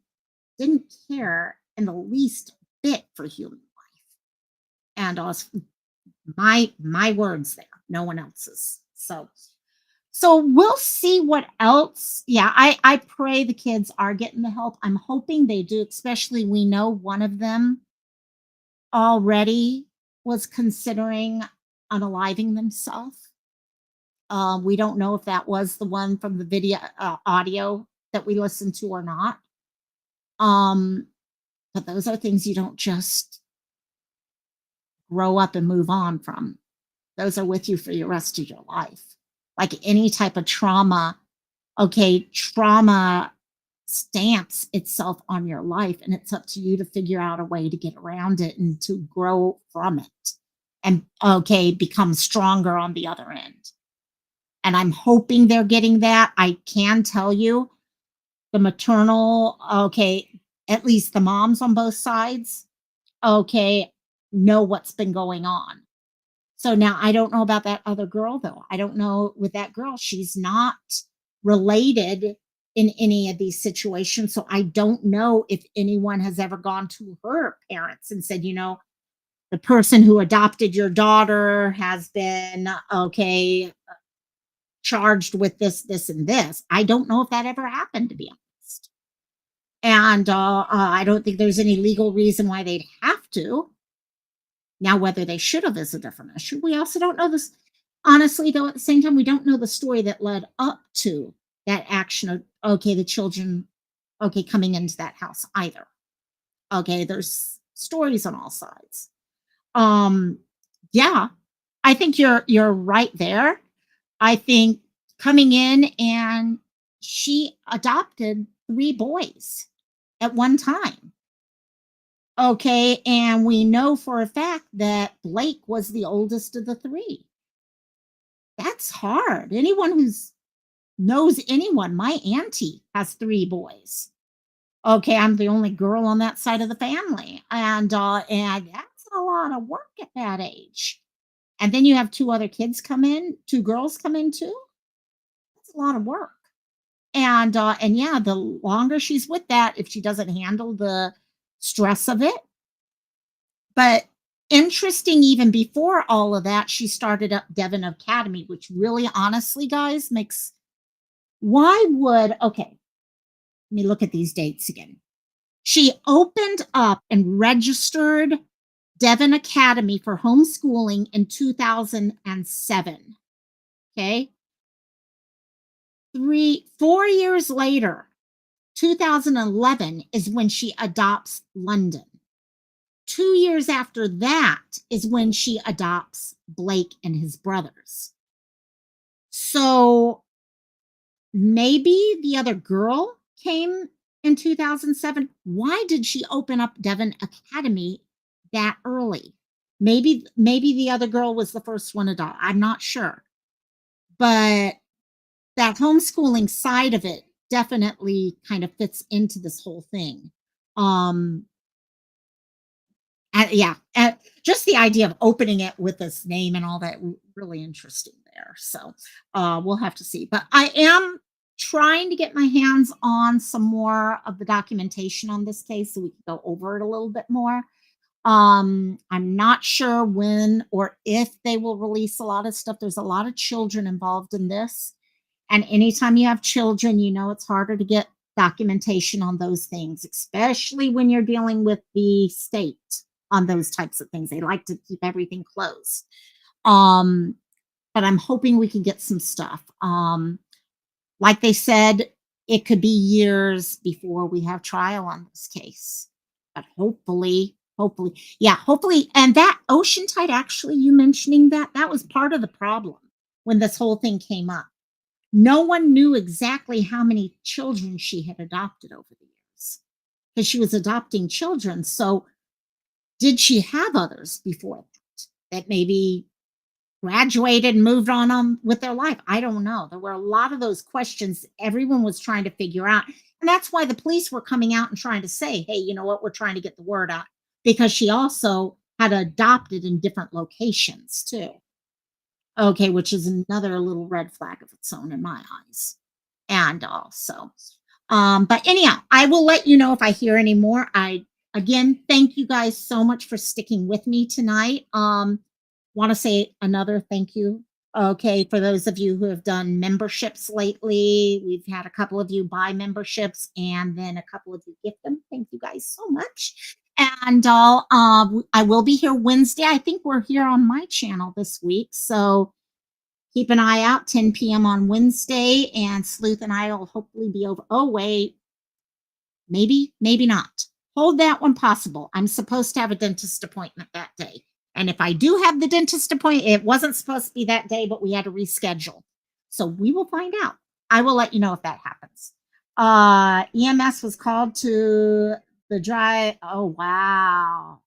didn't care in the least bit for human life. And also, my words there, no one else's. So we'll see what else. Yeah, I pray the kids are getting the help. I'm hoping they do, especially we know one of them already was considering unaliving themselves. We don't know if that was the one from the video audio that we listened to or not. But those are things you don't just grow up and move on from. Those are with you for the rest of your life. Like any type of trauma, okay, trauma stamps itself on your life, and it's up to you to figure out a way to get around it and to grow from it and, okay, become stronger on the other end. And I'm hoping they're getting that. I can tell you the maternal, okay, at least the moms on both sides, okay, know what's been going on. So now I don't know about that other girl, though. I don't know with that girl. She's not related in any of these situations. So I don't know if anyone has ever gone to her parents and said, the person who adopted your daughter has been, okay, charged with this, this, and this. I don't know if that ever happened, to be honest. And I don't think there's any legal reason why they'd have to. Now, whether they should have is a different issue. We also don't know this. Honestly, though, at the same time, we don't know the story that led up to that action of, okay, the children, okay, coming into that house either. Okay, there's stories on all sides. Yeah, I think you're right there. I think coming in and she adopted 3 boys at one time. Okay, and we know for a fact that Blake was the oldest of the 3. That's hard. Anyone who's knows anyone, my auntie has 3 boys. Okay, I'm the only girl on that side of the family, and that's a lot of work at that age. And then you have 2 other kids come in, 2 girls come in too. That's a lot of work. And yeah, the longer she's with that, if she doesn't handle the stress of it. But interesting, even before all of that, she started up Deven Academy, which really, honestly, guys, makes. Why would, okay, let me look at these dates again. She opened up and registered Deven Academy for homeschooling in 2007. Okay. 4 years later, 2011 is when she adopts London. 2 years after that is when she adopts Blake and his brothers. So maybe the other girl came in 2007. Why did she open up Deven Academy that early? Maybe the other girl was the first one adopted. I'm not sure. But that homeschooling side of it definitely kind of fits into this whole thing. Just the idea of opening it with this name and all that, really interesting there. So we'll have to see. But I am trying to get my hands on some more of the documentation on this case so we can go over it a little bit more. I'm not sure when or if they will release a lot of stuff. There's a lot of children involved in this. And anytime you have children, you know it's harder to get documentation on those things, especially when you're dealing with the state on those types of things. They like to keep everything closed. But I'm hoping we can get some stuff. Like they said, it could be years before we have trial on this case. But hopefully. And that ocean tide, actually, you mentioning that was part of the problem when this whole thing came up. No one knew exactly how many children she had adopted over the years because she was adopting children. So did she have others before that maybe graduated and moved on with their life? I don't know. There were a lot of those questions everyone was trying to figure out. And that's why the police were coming out and trying to say, hey, you know what? We're trying to get the word out, because she also had adopted in different locations too. Okay, which is another little red flag of its own in my eyes. And also, but anyhow, I will let you know if I hear any more. Again, thank you guys so much for sticking with me tonight. Want to say another thank you. Okay, for those of you who have done memberships lately, we've had a couple of you buy memberships and then a couple of you gift them. Thank you guys so much. And I will be here Wednesday. I think we're here on my channel this week. So keep an eye out, 10 p.m. on Wednesday. And Sleuth and I will hopefully be over. Oh, wait. Maybe not. Hold that one possible. I'm supposed to have a dentist appointment that day. And if I do have the dentist appointment, it wasn't supposed to be that day, but we had to reschedule. So we will find out. I will let you know if that happens. EMS was called to the dry. Oh, wow.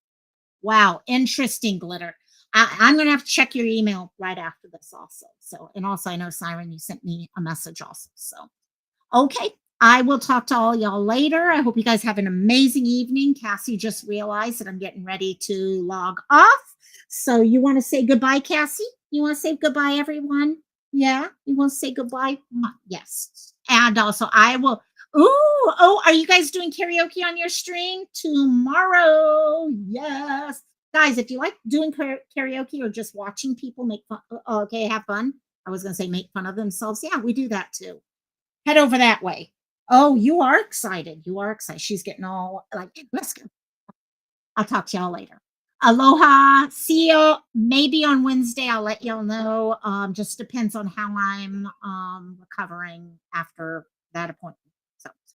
Wow. Interesting, Glitter. I'm going to have to check your email right after this also. So, and also I know, Siren, you sent me a message also. So, okay. I will talk to all y'all later. I hope you guys have an amazing evening. Cassie just realized that I'm getting ready to log off. So you want to say goodbye, Cassie? You want to say goodbye, everyone? Yeah? You want to say goodbye? Yes. And also I will. Oh, are you guys doing karaoke on your stream tomorrow? Yes. Guys, if you like doing karaoke or just watching people make fun, okay, have fun. I was going to say make fun of themselves. Yeah, we do that too. Head over that way. Oh, you are excited. You are excited. She's getting all like, let's go. I'll talk to y'all later. Aloha. See you maybe on Wednesday. I'll let y'all know. Just depends on how I'm recovering after that appointment.